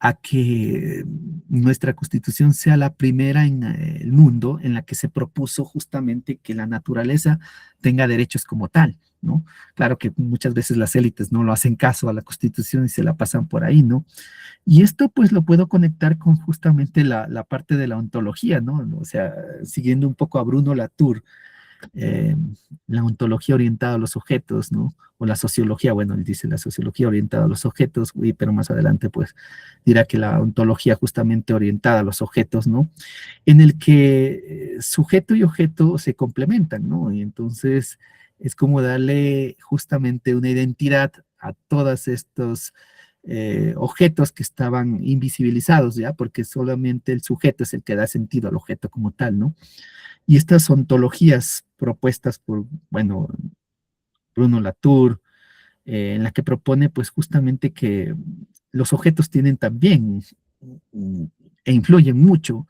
a que nuestra constitución sea la primera en el mundo en la que se propuso justamente que la naturaleza tenga derechos como tal, ¿no? Claro que muchas veces las élites no lo hacen caso a la constitución y se la pasan por ahí, ¿no? Y esto pues lo puedo conectar con justamente la parte de la ontología, ¿no? O sea, siguiendo un poco a Bruno Latour, eh, la ontología orientada a los objetos, ¿no? O la sociología, bueno, él dice la sociología orientada a los objetos, pero más adelante pues dirá que la ontología justamente orientada a los objetos, ¿no? En el que sujeto y objeto se complementan, ¿no? Y entonces es como darle justamente una identidad a todos estos objetos que estaban invisibilizados, ¿ya? Porque solamente el sujeto es el que da sentido al objeto como tal, ¿no? Y estas ontologías propuestas por, bueno, Bruno Latour, en la que propone pues justamente que los objetos tienen también e influyen mucho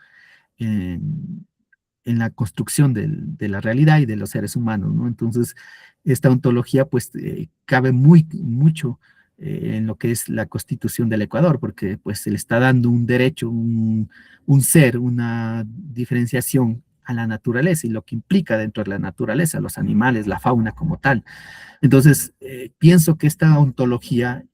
en la construcción de la realidad y de los seres humanos, ¿no? Entonces, esta ontología pues cabe mucho en lo que es la constitución del Ecuador, porque pues se le está dando un derecho, un ser, una diferenciación a la naturaleza y lo que implica dentro de la naturaleza, los animales, la fauna como tal. Entonces, pienso que esta ontología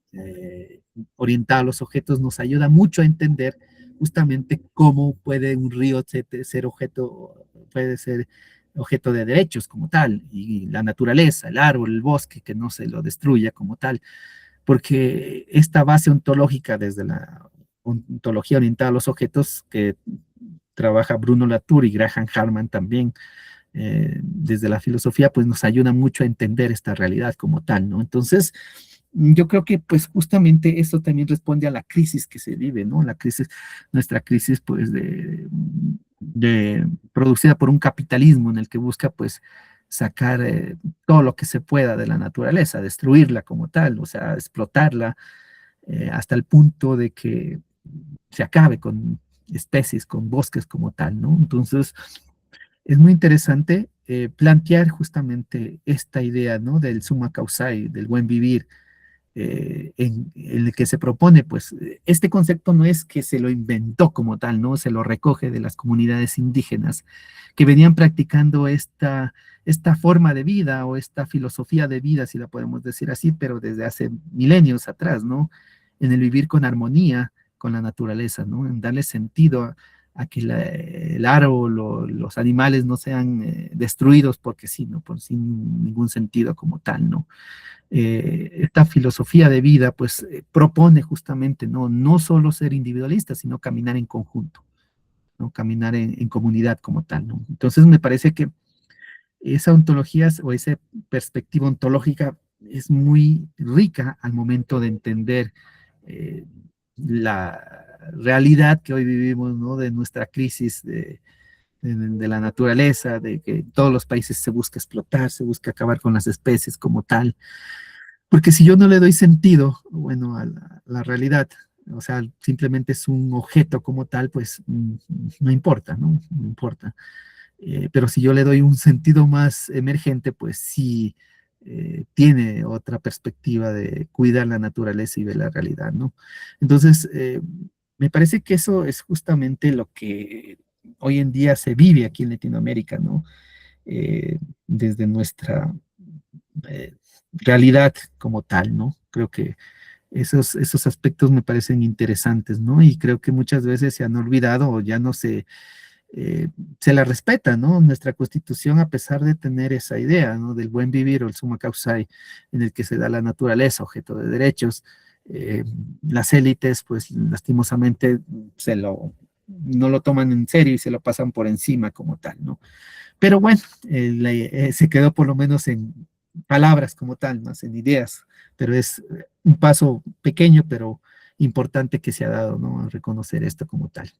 orientada a los objetos nos ayuda mucho a entender justamente cómo puede un río ser objeto, puede ser objeto de derechos como tal, y la naturaleza, el árbol, el bosque, que no se lo destruya como tal, porque esta base ontológica desde la ontología orientada a los objetos que trabaja Bruno Latour y Graham Harman también, desde la filosofía, pues nos ayuda mucho a entender esta realidad como tal, ¿no? Entonces, yo creo que pues justamente esto también responde a la crisis que se vive, ¿no? La crisis, nuestra crisis pues producida por un capitalismo en el que busca pues sacar todo lo que se pueda de la naturaleza, destruirla como tal, o sea, explotarla hasta el punto de que se acabe con especies, con bosques como tal, ¿no? Entonces, es muy interesante plantear justamente esta idea, ¿no? Del summa causai, del buen vivir, en el que se propone, pues, este concepto no es que se lo inventó como tal, ¿no? Se lo recoge de las comunidades indígenas que venían practicando esta forma de vida o esta filosofía de vida, si la podemos decir así, pero desde hace milenios atrás, ¿no? En el vivir con armonía con la naturaleza, ¿no? En darle sentido a que el árbol o los animales no sean destruidos porque sí, ¿no? Por sin ningún sentido como tal, ¿no? Esta filosofía de vida, pues, propone justamente, ¿no? No solo ser individualista, sino caminar en conjunto, ¿no? Caminar en comunidad como tal, ¿no? Entonces, me parece que esa ontología o esa perspectiva ontológica es muy rica al momento de entender eh, la realidad que hoy vivimos, ¿no? De nuestra crisis de la naturaleza, de que en todos los países se busca explotar, se busca acabar con las especies como tal. Porque si yo no le doy sentido, bueno, a la realidad, o sea, simplemente es un objeto como tal, pues no importa, ¿no? No importa. Pero si yo le doy un sentido más emergente, pues sí tiene otra perspectiva de cuidar la naturaleza y ver la realidad, ¿no? Entonces, me parece que eso es justamente lo que hoy en día se vive aquí en Latinoamérica, ¿no? Desde nuestra eh, realidad como tal, ¿no? Creo que esos aspectos me parecen interesantes, ¿no? Y creo que muchas veces se han olvidado o ya no eh, se la respeta, ¿no? Nuestra constitución, a pesar de tener esa idea, ¿no? Del buen vivir o el summa causa en el que se da la naturaleza, objeto de derechos, eh, las élites, pues lastimosamente no lo toman en serio y se lo pasan por encima como tal, ¿no? Pero bueno, se quedó por lo menos en palabras como tal, más en ideas, pero es un paso pequeño, pero importante que se ha dado, ¿no? A reconocer esto como tal.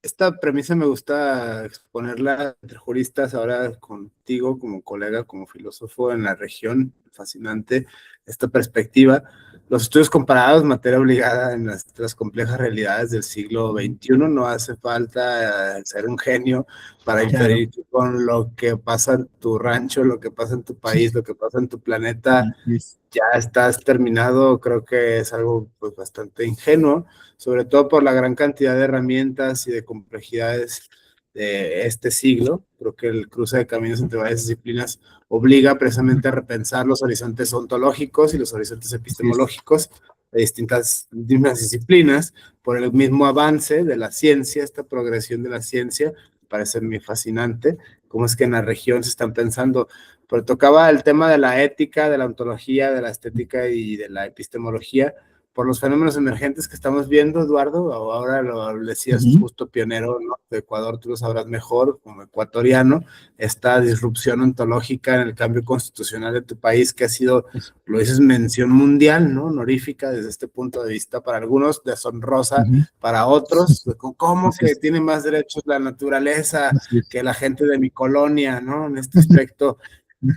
Esta premisa me gusta exponerla entre juristas, ahora contigo como colega, como filósofo en la región, fascinante esta perspectiva. Los estudios comparados, materia obligada en las complejas realidades del siglo XXI, no hace falta ser un genio para Claro, inferir que con lo que pasa en tu rancho, lo que pasa en tu país, lo que pasa en tu planeta, sí, es, ya estás terminado. Creo que es algo pues bastante ingenuo, sobre todo por la gran cantidad de herramientas y de complejidades de este siglo. Creo que el cruce de caminos entre varias disciplinas obliga precisamente a repensar los horizontes ontológicos y los horizontes así es. epistemológicos de distintas disciplinas por el mismo avance de la ciencia, esta progresión de la ciencia. Me parece muy fascinante cómo es que en la región se están pensando, pero tocaba el tema de la ética, de la ontología, de la estética y de la epistemología por los fenómenos emergentes que estamos viendo, Eduardo. Ahora lo decías, Ujú. justo pionero, ¿no? De Ecuador, tú lo sabrás mejor como ecuatoriano, esta disrupción ontológica en el cambio constitucional de tu país, que ha sido, Eso. lo dices, mención mundial, ¿no? Honorífica desde este punto de vista, para algunos deshonrosa, Ujú. para otros, ¿cómo Así que es, tiene más derechos la naturaleza así es. que la gente de mi colonia, ¿no? En este aspecto,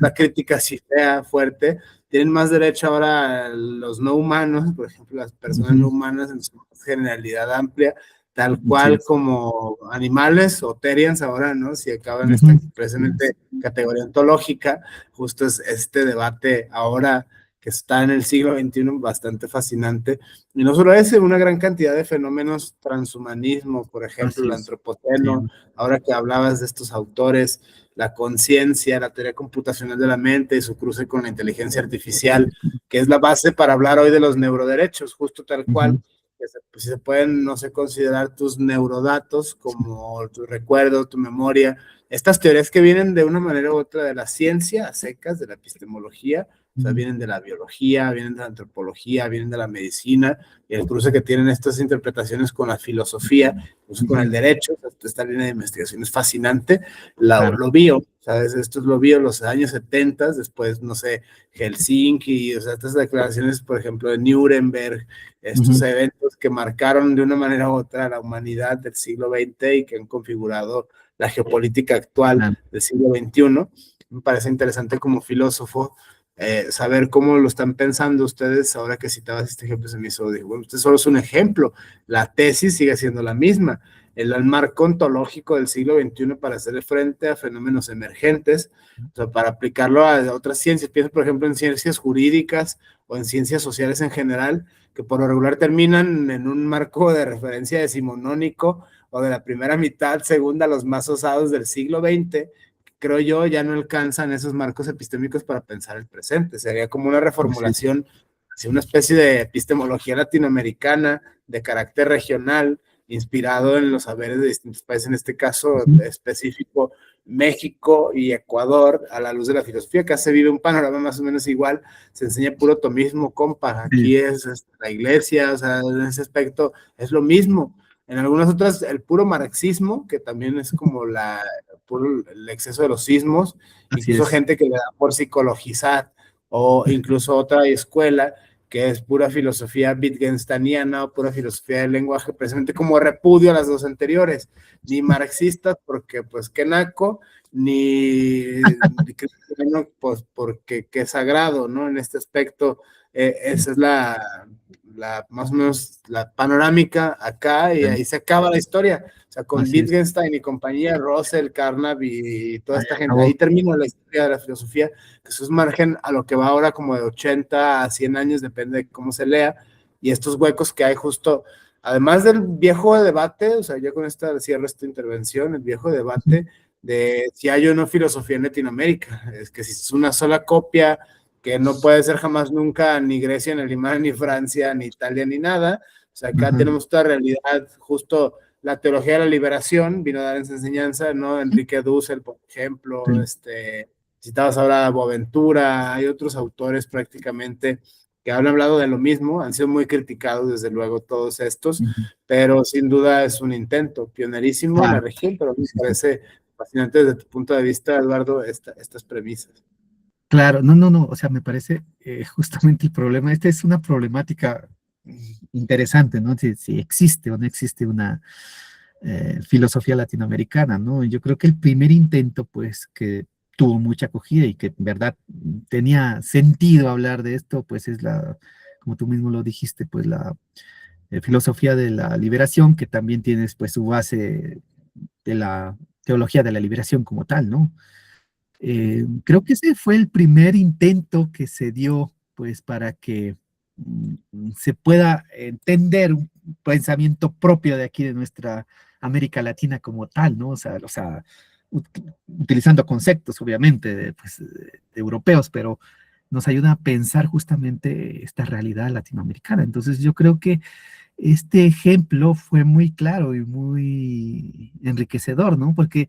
la crítica sí sea fuerte. Tienen más derecho ahora los no humanos, por ejemplo, las personas no Ujú. humanas en su generalidad amplia, tal Así cual es. como animales o terians ahora, ¿no? Si acaban esta Ujú. precisamente categoría ontológica, justo es este debate ahora que está en el siglo XXI bastante fascinante. Y no solo ese, una gran cantidad de fenómenos, transhumanismo, por ejemplo, Así el es. Sí. antropoceno, ahora que hablabas de estos autores, la conciencia, la teoría computacional de la mente y su cruce con la inteligencia artificial, que es la base para hablar hoy de los neuroderechos, justo tal cual. Ujú. Que pues, si se pueden, no sé, considerar tus neurodatos como tu recuerdo, tu memoria, estas teorías que vienen de una manera u otra de la ciencia, a secas, de la epistemología, o sea, Ujú. vienen de la biología, vienen de la antropología, vienen de la medicina, y el cruce que tienen estas interpretaciones con la filosofía, incluso con el Ujú. derecho. Esta línea de investigación es fascinante. Claro. Lo bio, ¿sabes? Esto es lo bio, los años 70, después, no sé, Helsinki, o sea, estas declaraciones, por ejemplo, de Nuremberg, estos Ujú. eventos que marcaron de una manera u otra la humanidad del siglo XX y que han configurado la geopolítica actual Claro. del siglo XXI. Me parece interesante como filósofo saber cómo lo están pensando ustedes. Ahora que citabas este ejemplo, se me hizo, digo, bueno, usted solo es un ejemplo, la tesis sigue siendo la misma. El marco ontológico del siglo XXI para hacer frente a fenómenos emergentes, o sea, para aplicarlo a otras ciencias. Pienso, por ejemplo, en ciencias jurídicas o en ciencias sociales en general, que por lo regular terminan en un marco de referencia decimonónico o de la primera mitad, segunda, los más osados del siglo XX. Creo yo, ya no alcanzan esos marcos epistémicos para pensar el presente. Sería como una Así es. reformulación hacia una especie de epistemología latinoamericana de carácter regional, inspirado en los saberes de distintos países, en este caso Ujú. específico México y Ecuador, a la luz de la filosofía. Acá se vive un panorama más o menos igual, se enseña puro tomismo, compa, Sí. aquí es la iglesia, o sea, en ese aspecto es lo mismo. En algunas otras, el puro marxismo, que también es como el exceso de los sismos, Así incluso es. gente que le da por psicologizar, o incluso otra escuela que es pura filosofía wittgensteiniana o pura filosofía del lenguaje, precisamente como repudio a las dos anteriores, ni marxistas, porque pues qué naco, ni cristiano, pues porque qué sagrado, ¿no? En este aspecto, esa es más o menos la panorámica acá, y ahí se acaba la historia. O sea, con Así es. Wittgenstein y compañía, Russell, Carnap y toda Ahí esta gente, ahí acabó. termina la historia de la filosofía, que eso es margen a lo que va ahora como de 80 a 100 años, depende de cómo se lea, y estos huecos que hay justo, además del viejo debate, o sea, ya con esta cierro esta intervención, el viejo debate de si hay o no filosofía en Latinoamérica, es que si es una sola copia, que no puede ser jamás nunca ni Grecia, ni Alemania, ni Francia, ni Italia, ni nada. O sea, acá Ujú. tenemos esta realidad, justo la teología de la liberación vino a dar esa enseñanza, ¿no? Enrique Dussel, por ejemplo, Sí. citabas ahora a Boaventura, hay otros autores prácticamente que han hablado de lo mismo, han sido muy criticados desde luego todos estos, Ujú. pero sin duda es un intento pionerísimo en la Claro. región, pero me Sí, sí. parece fascinante desde tu punto de vista, Eduardo, estas premisas. Claro, no, no, no, o sea, me parece justamente el problema, esta es una problemática interesante, ¿no? Si existe o no existe una filosofía latinoamericana, ¿no? Yo creo que el primer intento, pues, que tuvo mucha acogida y que en verdad tenía sentido hablar de esto, pues es como tú mismo lo dijiste, pues la filosofía de la liberación, que también tiene, pues, su base de la teología de la liberación como tal, ¿no? Creo que ese fue el primer intento que se dio, pues, para que se pueda entender un pensamiento propio de aquí de nuestra América Latina como tal, ¿no? O sea, utilizando conceptos, obviamente, pues, de europeos, pero nos ayuda a pensar justamente esta realidad latinoamericana. Entonces, yo creo que este ejemplo fue muy claro y muy enriquecedor, ¿no? Porque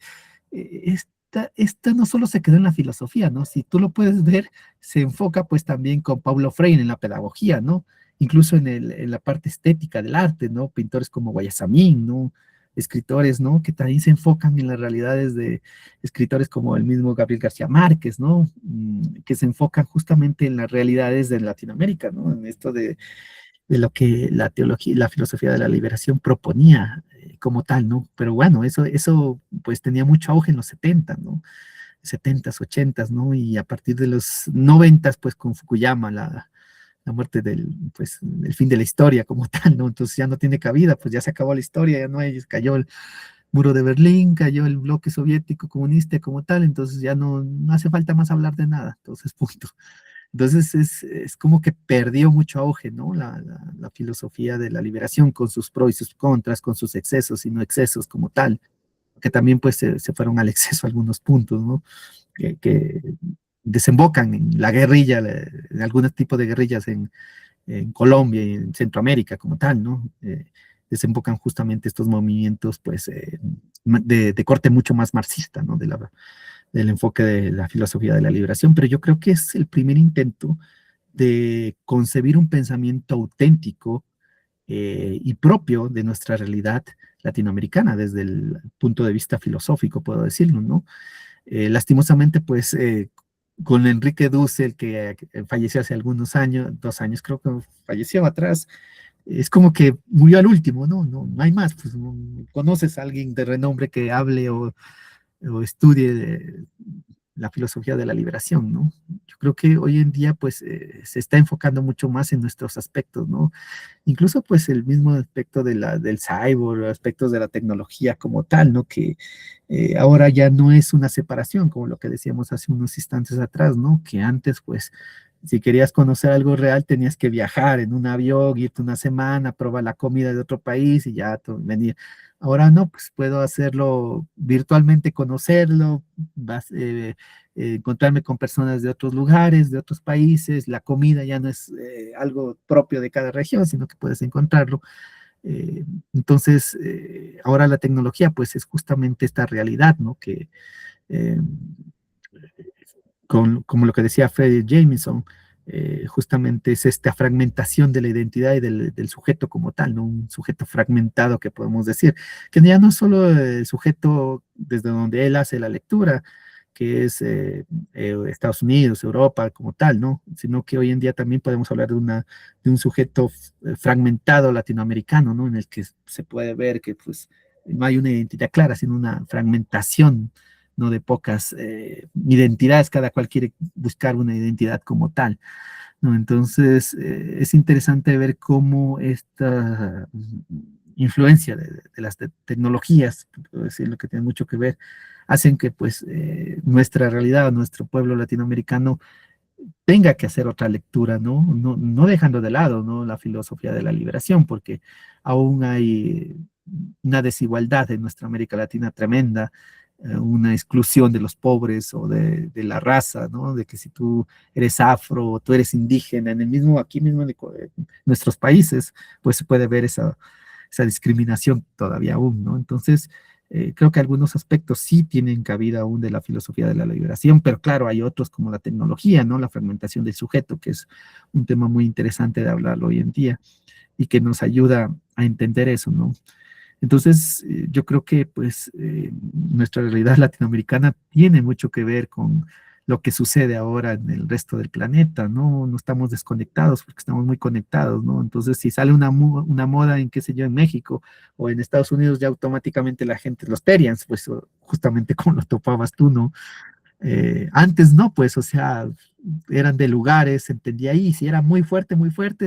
esta no solo se quedó en la filosofía, ¿no? Si tú lo puedes ver, se enfoca pues también con Paulo Freire en la pedagogía, ¿no? Incluso en la parte estética del arte, ¿no? Pintores como Guayasamín, ¿no? Escritores, ¿no? Que también se enfocan en las realidades de escritores como el mismo Gabriel García Márquez, ¿no? Que se enfocan justamente en las realidades de Latinoamérica, ¿no? En esto de lo que la teología, la filosofía de la liberación proponía como tal, ¿no? Pero bueno, eso pues tenía mucho auge en los 70, ¿no? 70s, 80s, ¿no? Y a partir de los 90s, pues con Fukuyama, la muerte pues, el fin de la historia como tal, ¿no? Entonces ya no tiene cabida, pues ya se acabó la historia, ya no hay, cayó el muro de Berlín, cayó el bloque soviético comunista como tal, entonces ya no hace falta más hablar de nada, entonces punto. Entonces es como que perdió mucho auge, ¿no? La filosofía de la liberación con sus pros y sus contras, con sus excesos y no excesos como tal, que también pues se fueron al exceso algunos puntos, ¿no? Que desembocan en la guerrilla, en algún tipo de guerrillas en Colombia y en Centroamérica como tal, ¿no? Desembocan justamente estos movimientos pues de corte mucho más marxista, ¿no? Del enfoque de la filosofía de la liberación, pero yo creo que es el primer intento de concebir un pensamiento auténtico y propio de nuestra realidad latinoamericana desde el punto de vista filosófico, puedo decirlo, ¿no? Lastimosamente, pues, con Enrique Dussel, que falleció hace algunos años, 2 años creo que falleció atrás, es como que murió al último, ¿no? No hay más, pues, conoces a alguien de renombre que hable o estudie la filosofía de la liberación, ¿no? Yo creo que hoy en día, pues, se está enfocando mucho más en nuestros aspectos, ¿no? Incluso, pues, el mismo aspecto del cyborg, aspectos de la tecnología como tal, ¿no? Que ahora ya no es una separación, como lo que decíamos hace unos instantes atrás, ¿no? Que antes, pues, si querías conocer algo real, tenías que viajar en un avión, irte una semana, probar la comida de otro país y ya venir. Ahora no, pues puedo hacerlo virtualmente, conocerlo, encontrarme con personas de otros lugares, de otros países. La comida ya no es algo propio de cada región, sino que puedes encontrarlo. Entonces, ahora la tecnología, pues es justamente esta realidad, ¿no? Eh, como lo que decía Freddy Jameson, justamente es esta fragmentación de la identidad y del sujeto como tal, ¿no? Un sujeto fragmentado que podemos decir, que ya no es solo el sujeto desde donde él hace la lectura, que es Estados Unidos, Europa como tal, ¿no? Sino que hoy en día también podemos hablar de un sujeto fragmentado latinoamericano, ¿no? En el que se puede ver que pues no hay una identidad clara, sino una fragmentación, ¿no? De pocas identidades, cada cual quiere buscar una identidad como tal, ¿no? Entonces, es interesante ver cómo esta influencia de las tecnologías, puedo decirlo, que tiene mucho que ver, hacen que pues nuestra realidad, nuestro pueblo latinoamericano tenga que hacer otra lectura, ¿no? No dejando de lado, ¿no? La filosofía de la liberación, porque aún hay una desigualdad en nuestra América Latina tremenda, una exclusión de los pobres o de la raza, ¿no? De que si tú eres afro o tú eres indígena, en el mismo, aquí mismo en nuestros países, pues se puede ver esa discriminación todavía aún, ¿no? Entonces, creo que algunos aspectos sí tienen cabida aún de la filosofía de la liberación, pero claro, hay otros como la tecnología, ¿no? La fragmentación del sujeto, que es un tema muy interesante de hablarlo hoy en día y que nos ayuda a entender eso, ¿no? Entonces, yo creo que pues nuestra realidad latinoamericana tiene mucho que ver con lo que sucede ahora en el resto del planeta, ¿no? No estamos desconectados porque estamos muy conectados, ¿no? Entonces, si sale una moda en, qué sé yo, en México o en Estados Unidos, ya automáticamente la gente, los terians, pues justamente como lo topabas tú, ¿no? Antes no, pues, o sea, eran de lugares, se entendía ahí, si era muy fuerte,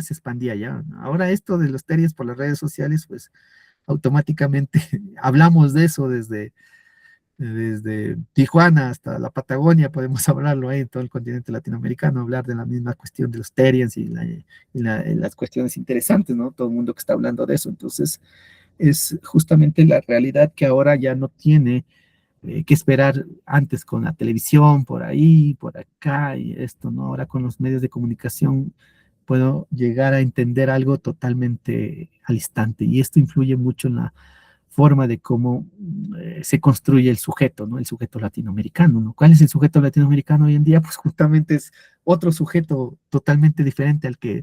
se expandía ya. Ahora esto de los terians por las redes sociales, pues automáticamente hablamos de eso desde Tijuana hasta la Patagonia, podemos hablarlo ahí en todo el continente latinoamericano, hablar de la misma cuestión de los terians las cuestiones interesantes, ¿no? Todo el mundo que está hablando de eso. Entonces, es justamente la realidad que ahora ya no tiene que esperar antes con la televisión, por ahí, por acá y esto, ¿no? Ahora con los medios de comunicación puedo llegar a entender algo totalmente al instante y esto influye mucho en la forma de cómo se construye el sujeto, ¿no? El sujeto latinoamericano, ¿no? ¿Cuál es el sujeto latinoamericano hoy en día? Pues justamente es otro sujeto totalmente diferente al que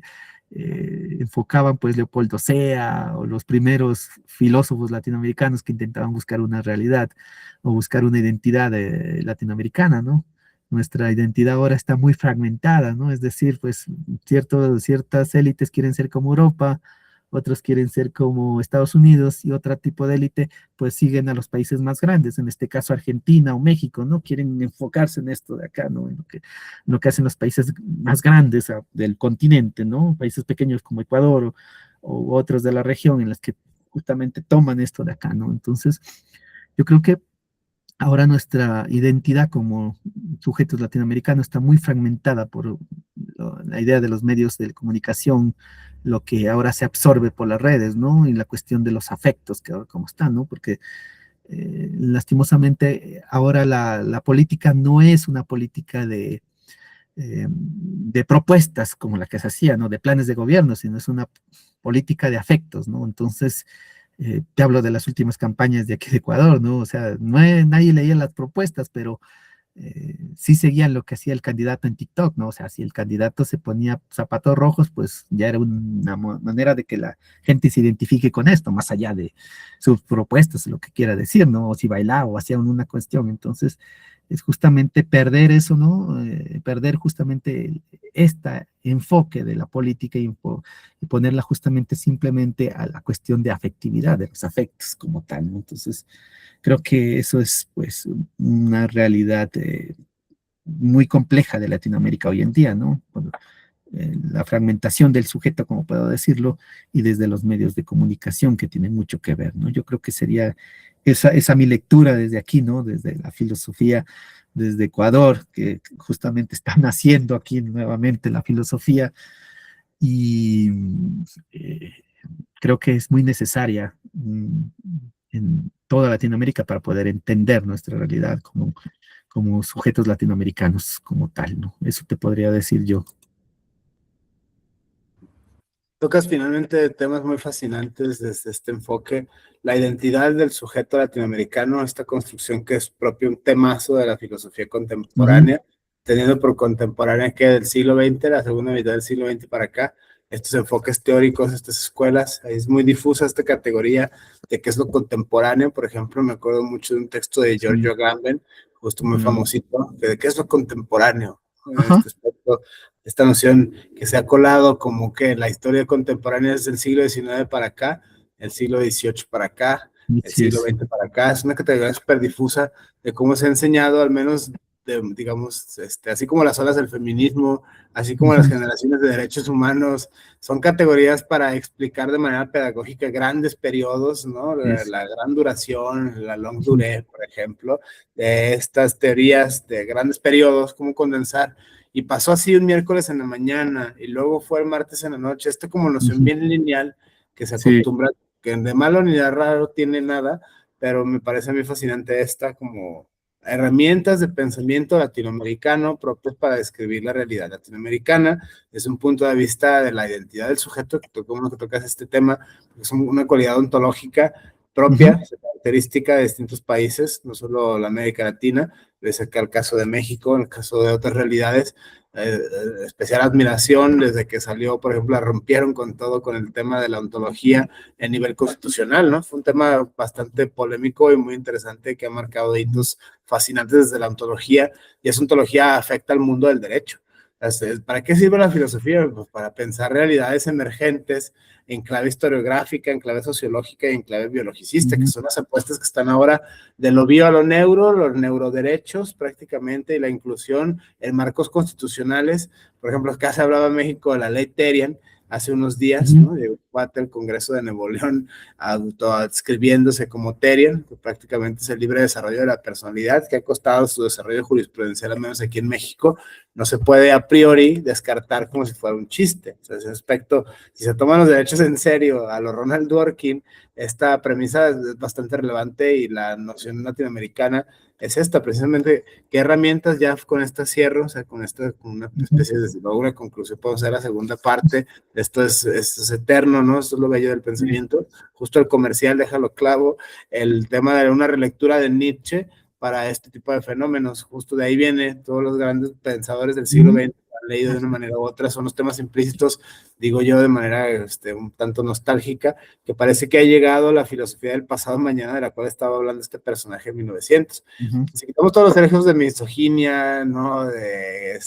enfocaban pues Leopoldo Sea o los primeros filósofos latinoamericanos que intentaban buscar una realidad o buscar una identidad latinoamericana, ¿no? Nuestra identidad ahora está muy fragmentada, ¿no? Es decir, pues ciertas élites quieren ser como Europa, otros quieren ser como Estados Unidos y otro tipo de élite pues siguen a los países más grandes, en este caso Argentina o México, ¿no? Quieren enfocarse en esto de acá, ¿no? En lo que hacen los países más grandes del continente, ¿no? Países pequeños como Ecuador o otros de la región en las que justamente toman esto de acá, ¿no? Entonces, yo creo que ahora nuestra identidad como sujetos latinoamericanos está muy fragmentada por la idea de los medios de comunicación, lo que ahora se absorbe por las redes, ¿no? Y la cuestión de los afectos, que ahora como están, ¿no? Porque lastimosamente ahora la política no es una política de propuestas como la que se hacía, ¿no? De planes de gobierno, sino es una política de afectos, ¿no? Entonces, te hablo de las últimas campañas de aquí de Ecuador, ¿no? O sea, nadie leía las propuestas, pero sí seguían lo que hacía el candidato en TikTok, ¿no? O sea, si el candidato se ponía zapatos rojos, pues ya era una manera de que la gente se identifique con esto, más allá de sus propuestas, lo que quiera decir, ¿no? O si bailaba o hacía una cuestión. Entonces, es justamente perder eso, ¿no? Perder justamente este enfoque de la política y ponerla justamente simplemente a la cuestión de afectividad, de los afectos como tal, ¿no? Entonces, creo que eso es pues una realidad muy compleja de Latinoamérica hoy en día, ¿no? Por, la fragmentación del sujeto, como puedo decirlo, y desde los medios de comunicación que tienen mucho que ver, ¿no? Yo creo que sería esa mi lectura desde aquí, ¿no? Desde la filosofía, desde Ecuador, que justamente está naciendo aquí nuevamente la filosofía y eh, creo que es muy necesaria en toda Latinoamérica para poder entender nuestra realidad como sujetos latinoamericanos como tal, ¿no? Eso te podría decir yo. Tocas finalmente temas muy fascinantes desde este enfoque, la identidad del sujeto latinoamericano, esta construcción que es propio un temazo de la filosofía Ujú, contemporánea, teniendo por contemporánea que del siglo XX, la segunda mitad del siglo XX para acá, estos enfoques teóricos, estas escuelas, es muy difusa esta categoría de qué es lo contemporáneo. Por ejemplo, me acuerdo mucho de un texto de Giorgio Agamben, justo muy famosito, que de qué es lo contemporáneo. Este aspecto, esta noción que se ha colado como que la historia contemporánea es del siglo XIX para acá, el siglo XVIII para acá, el siglo XX para acá. Es una categoría súper difusa de cómo se ha enseñado, al menos, digamos, así como las olas del feminismo, así como las generaciones de derechos humanos, son categorías para explicar de manera pedagógica grandes periodos, ¿no? La gran duración, la longue durée, por ejemplo, de estas teorías de grandes periodos, cómo condensar. Y pasó así un miércoles en la mañana y luego fue el martes en la noche. Esto como noción bien lineal que se acostumbra, que de malo ni de raro tiene nada, pero me parece a mí fascinante esta como herramientas de pensamiento latinoamericano propias para describir la realidad latinoamericana. Es un punto de vista de la identidad del sujeto, que como que tocas este tema, es una cualidad ontológica propia, característica de distintos países, no solo la América Latina, es acá el caso de México, en el caso de otras realidades, especial admiración desde que salió, por ejemplo, la rompieron con todo con el tema de la ontología a nivel constitucional, ¿no? Fue un tema bastante polémico y muy interesante que ha marcado hitos fascinantes desde la ontología, y esa ontología afecta al mundo del derecho. ¿Para qué sirve la filosofía? Pues para pensar realidades emergentes en clave historiográfica, en clave sociológica y en clave biologicista, que son las apuestas que están ahora de lo bio a lo neuro, los neuroderechos prácticamente, y la inclusión en marcos constitucionales. Por ejemplo, acá se hablaba en México de la ley Terian hace unos días, ¿no? Llegó el Congreso de Nuevo León adscribiéndose como Terian, que prácticamente es el libre desarrollo de la personalidad, que ha costado su desarrollo jurisprudencial, al menos aquí en México. No se puede a priori descartar como si fuera un chiste. O sea, ese aspecto, si se toman los derechos en serio a lo Ronald Dworkin, esta premisa es bastante relevante, y la noción latinoamericana es esta, precisamente, qué herramientas ya con esta cierro, o sea, con una especie de una conclusión, puedo hacer la segunda parte. Esto es eterno, ¿no? Esto es lo bello del pensamiento. Justo el comercial, déjalo clavo, el tema de una relectura de Nietzsche para este tipo de fenómenos. Justo de ahí viene, todos los grandes pensadores del siglo XX han leído de una manera u otra, son los temas implícitos, digo yo, de manera un tanto nostálgica, que parece que ha llegado la filosofía del pasado mañana, de la cual estaba hablando este personaje en 1900. Si quitamos todos los ejemplos de misoginia, ¿no? De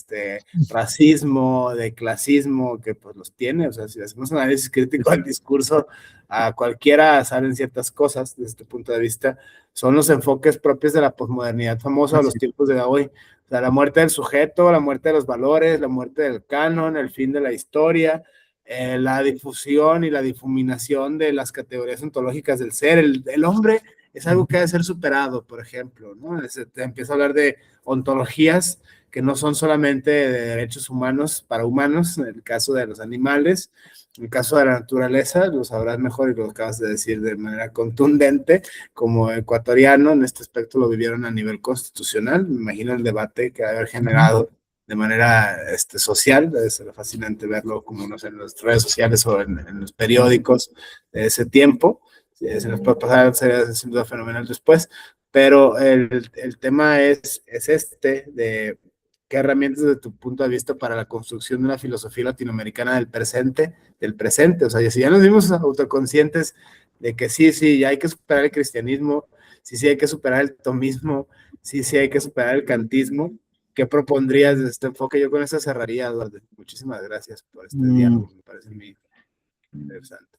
racismo, de clasismo, que pues los tiene, o sea, si hacemos un análisis crítico al discurso, a cualquiera salen ciertas cosas desde este punto de vista, son los enfoques propios de la posmodernidad famosa a los tiempos de hoy. O sea, la muerte del sujeto, la muerte de los valores, la muerte del canon, el fin de la historia, la difusión y la difuminación de las categorías ontológicas del ser. El hombre es algo que ha de ser superado, por ejemplo, ¿no? Te empieza a hablar de ontologías que no son solamente de derechos humanos para humanos, en el caso de los animales, en el caso de la naturaleza, lo sabrás mejor y lo acabas de decir de manera contundente, como ecuatoriano, en este aspecto lo vivieron a nivel constitucional. Me imagino el debate que ha de haber generado de manera social, debe ser fascinante verlo como no sé, en las redes sociales o en los periódicos de ese tiempo. Se nos puede pasar, sería sin duda fenomenal después, pero el tema es de qué herramientas desde tu punto de vista para la construcción de una filosofía latinoamericana del presente, o sea, si ya nos dimos autoconscientes de que sí, ya hay que superar el cristianismo, sí, hay que superar el tomismo, sí, hay que superar el kantismo, ¿qué propondrías desde este enfoque? Yo con eso cerraría, Eduardo. Muchísimas gracias por este diálogo, me parece muy interesante.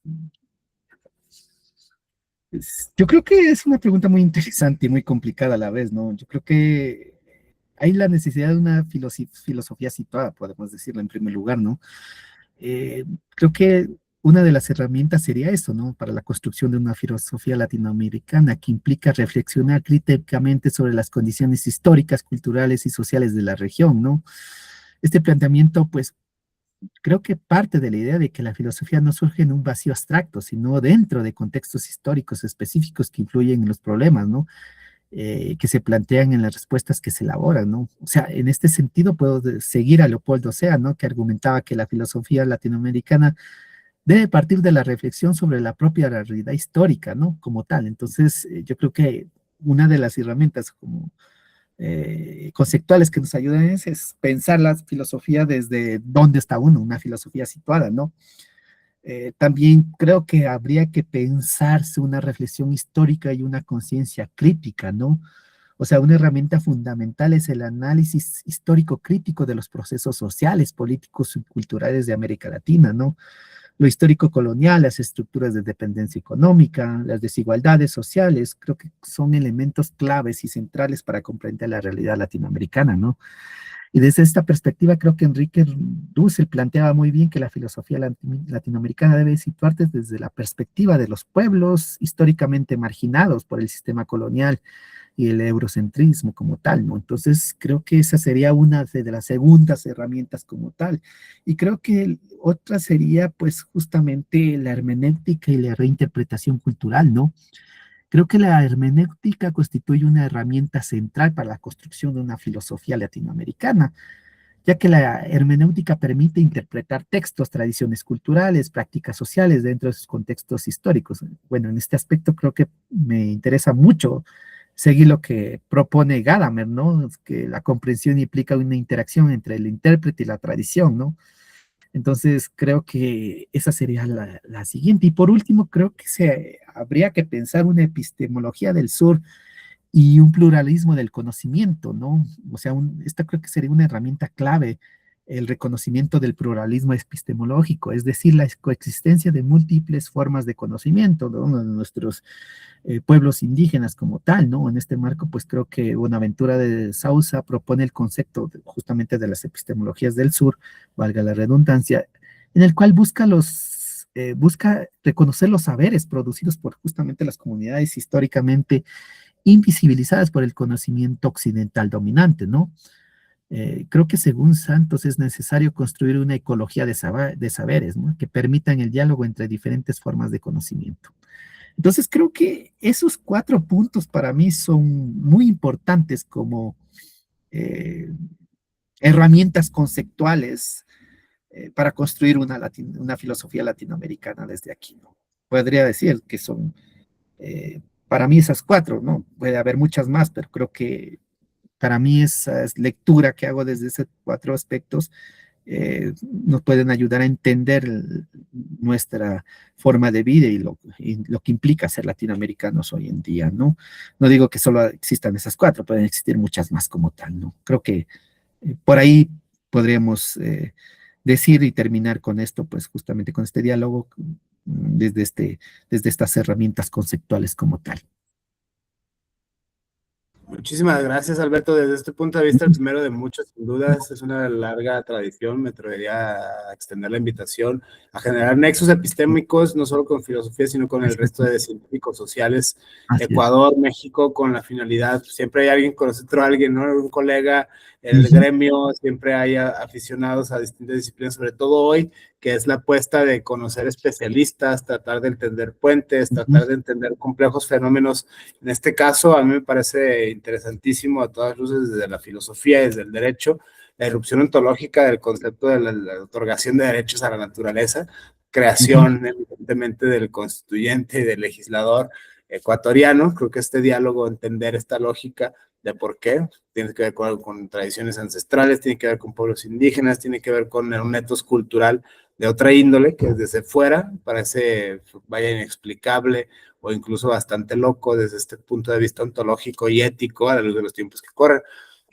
Yo creo que es una pregunta muy interesante y muy complicada a la vez, ¿no? Yo creo que hay la necesidad de una filosofía situada, podemos decirlo en primer lugar, ¿no? Creo que una de las herramientas sería eso, ¿no? Para la construcción de una filosofía latinoamericana que implica reflexionar críticamente sobre las condiciones históricas, culturales y sociales de la región, ¿no? Este planteamiento, pues, creo que parte de la idea de que la filosofía no surge en un vacío abstracto, sino dentro de contextos históricos específicos que influyen en los problemas, ¿no? Que se plantean en las respuestas que se elaboran, ¿no? O sea, en este sentido puedo seguir a Leopoldo Sea, ¿no? Que argumentaba que la filosofía latinoamericana debe partir de la reflexión sobre la propia realidad histórica, ¿no? Como tal. Entonces, yo creo que una de las herramientas como conceptuales que nos ayudan es pensar la filosofía desde dónde está uno, una filosofía situada, ¿no? También creo que habría que pensarse una reflexión histórica y una conciencia crítica, ¿no? O sea, una herramienta fundamental es el análisis histórico crítico de los procesos sociales, políticos y culturales de América Latina, ¿no? Lo histórico colonial, las estructuras de dependencia económica, las desigualdades sociales, creo que son elementos claves y centrales para comprender la realidad latinoamericana, ¿no? Y desde esta perspectiva, creo que Enrique Dussel planteaba muy bien que la filosofía latinoamericana debe situarse desde la perspectiva de los pueblos históricamente marginados por el sistema colonial y el eurocentrismo como tal, ¿no? Entonces, creo que esa sería una de las segundas herramientas como tal. Y creo que otra sería, pues, justamente la hermenéutica y la reinterpretación cultural, ¿no? Creo que la hermenéutica constituye una herramienta central para la construcción de una filosofía latinoamericana, ya que la hermenéutica permite interpretar textos, tradiciones culturales, prácticas sociales dentro de sus contextos históricos. Bueno, en este aspecto creo que me interesa mucho seguir lo que propone Gadamer, ¿no? Que la comprensión implica una interacción entre el intérprete y la tradición, ¿no? Entonces, creo que esa sería la siguiente. Y por último, creo que habría que pensar una epistemología del sur y un pluralismo del conocimiento, ¿no? O sea, esta creo que sería una herramienta clave, el reconocimiento del pluralismo epistemológico, es decir, la coexistencia de múltiples formas de conocimiento, ¿no? De nuestros pueblos indígenas como tal, ¿no? En este marco, pues creo que Buenaventura de Sousa propone el concepto justamente de las epistemologías del sur, valga la redundancia, en el cual busca reconocer los saberes producidos por justamente las comunidades históricamente invisibilizadas por el conocimiento occidental dominante, ¿no? Creo que según Santos es necesario construir una ecología de saberes, ¿no? Que permitan el diálogo entre diferentes formas de conocimiento. Entonces creo que esos 4 puntos para mí son muy importantes como eh, herramientas conceptuales para construir una filosofía latinoamericana desde aquí, ¿no? Podría decir que son para mí esas 4, ¿no? Puede haber muchas más, pero creo que para mí esa lectura que hago desde esos 4 aspectos nos pueden ayudar a entender nuestra forma de vida y lo que implica ser latinoamericanos hoy en día, ¿no? No digo que solo existan esas 4, pueden existir muchas más como tal, ¿no? Creo que por ahí podríamos decir y terminar con esto, pues justamente con este diálogo desde estas herramientas conceptuales como tal. Muchísimas gracias, Alberto. Desde este punto de vista, el primero de muchos, sin dudas, es una larga tradición. Me atrevería a extender la invitación a generar nexos epistémicos, no solo con filosofía, sino con el resto de científicos sociales. Así es. Ecuador, México, con la finalidad, siempre hay alguien con otro alguien, ¿no? Un colega en el Ujú, gremio, siempre hay aficionados a distintas disciplinas, sobre todo hoy, que es la apuesta de conocer especialistas, tratar de entender puentes, ujú, tratar de entender complejos fenómenos. En este caso, a mí me parece interesantísimo a todas luces desde la filosofía, desde el derecho, la irrupción ontológica del concepto de la otorgación de derechos a la naturaleza, ujú, creación evidentemente del constituyente y del legislador ecuatoriano. Creo que este diálogo, entender esta lógica de por qué, tiene que ver con tradiciones ancestrales, tiene que ver con pueblos indígenas, tiene que ver con un etos cultural de otra índole que desde fuera parece vaya inexplicable o incluso bastante loco desde este punto de vista ontológico y ético a la luz de los tiempos que corren.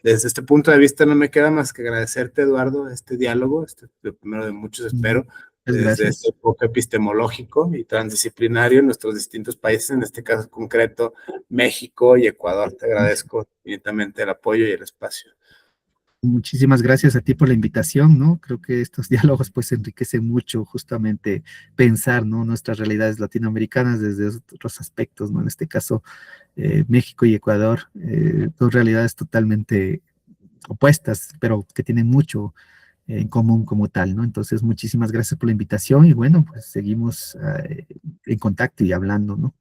Desde este punto de vista no me queda más que agradecerte, Eduardo, este diálogo, el primero de muchos, ujú. espero, Muchas desde este gracias. enfoque epistemológico y transdisciplinario en nuestros distintos países, en este caso concreto, México y Ecuador. Te agradezco infinitamente el apoyo y el espacio. Muchísimas gracias a ti por la invitación, ¿no? Creo que estos diálogos pues enriquecen mucho justamente pensar, ¿no? Nuestras realidades latinoamericanas desde otros aspectos, ¿no? En este caso, México y Ecuador, 2 realidades totalmente opuestas, pero que tienen mucho en común como tal, ¿no? Entonces, muchísimas gracias por la invitación y bueno, pues seguimos en contacto y hablando, ¿no?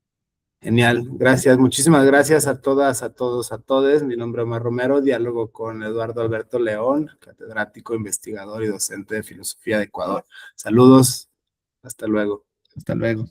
Genial, gracias, muchísimas gracias a todas, a todos, a todes. Mi nombre es Omar Romero, diálogo con Eduardo Alberto León, catedrático, investigador y docente de filosofía de Ecuador. Saludos, hasta luego. Hasta luego.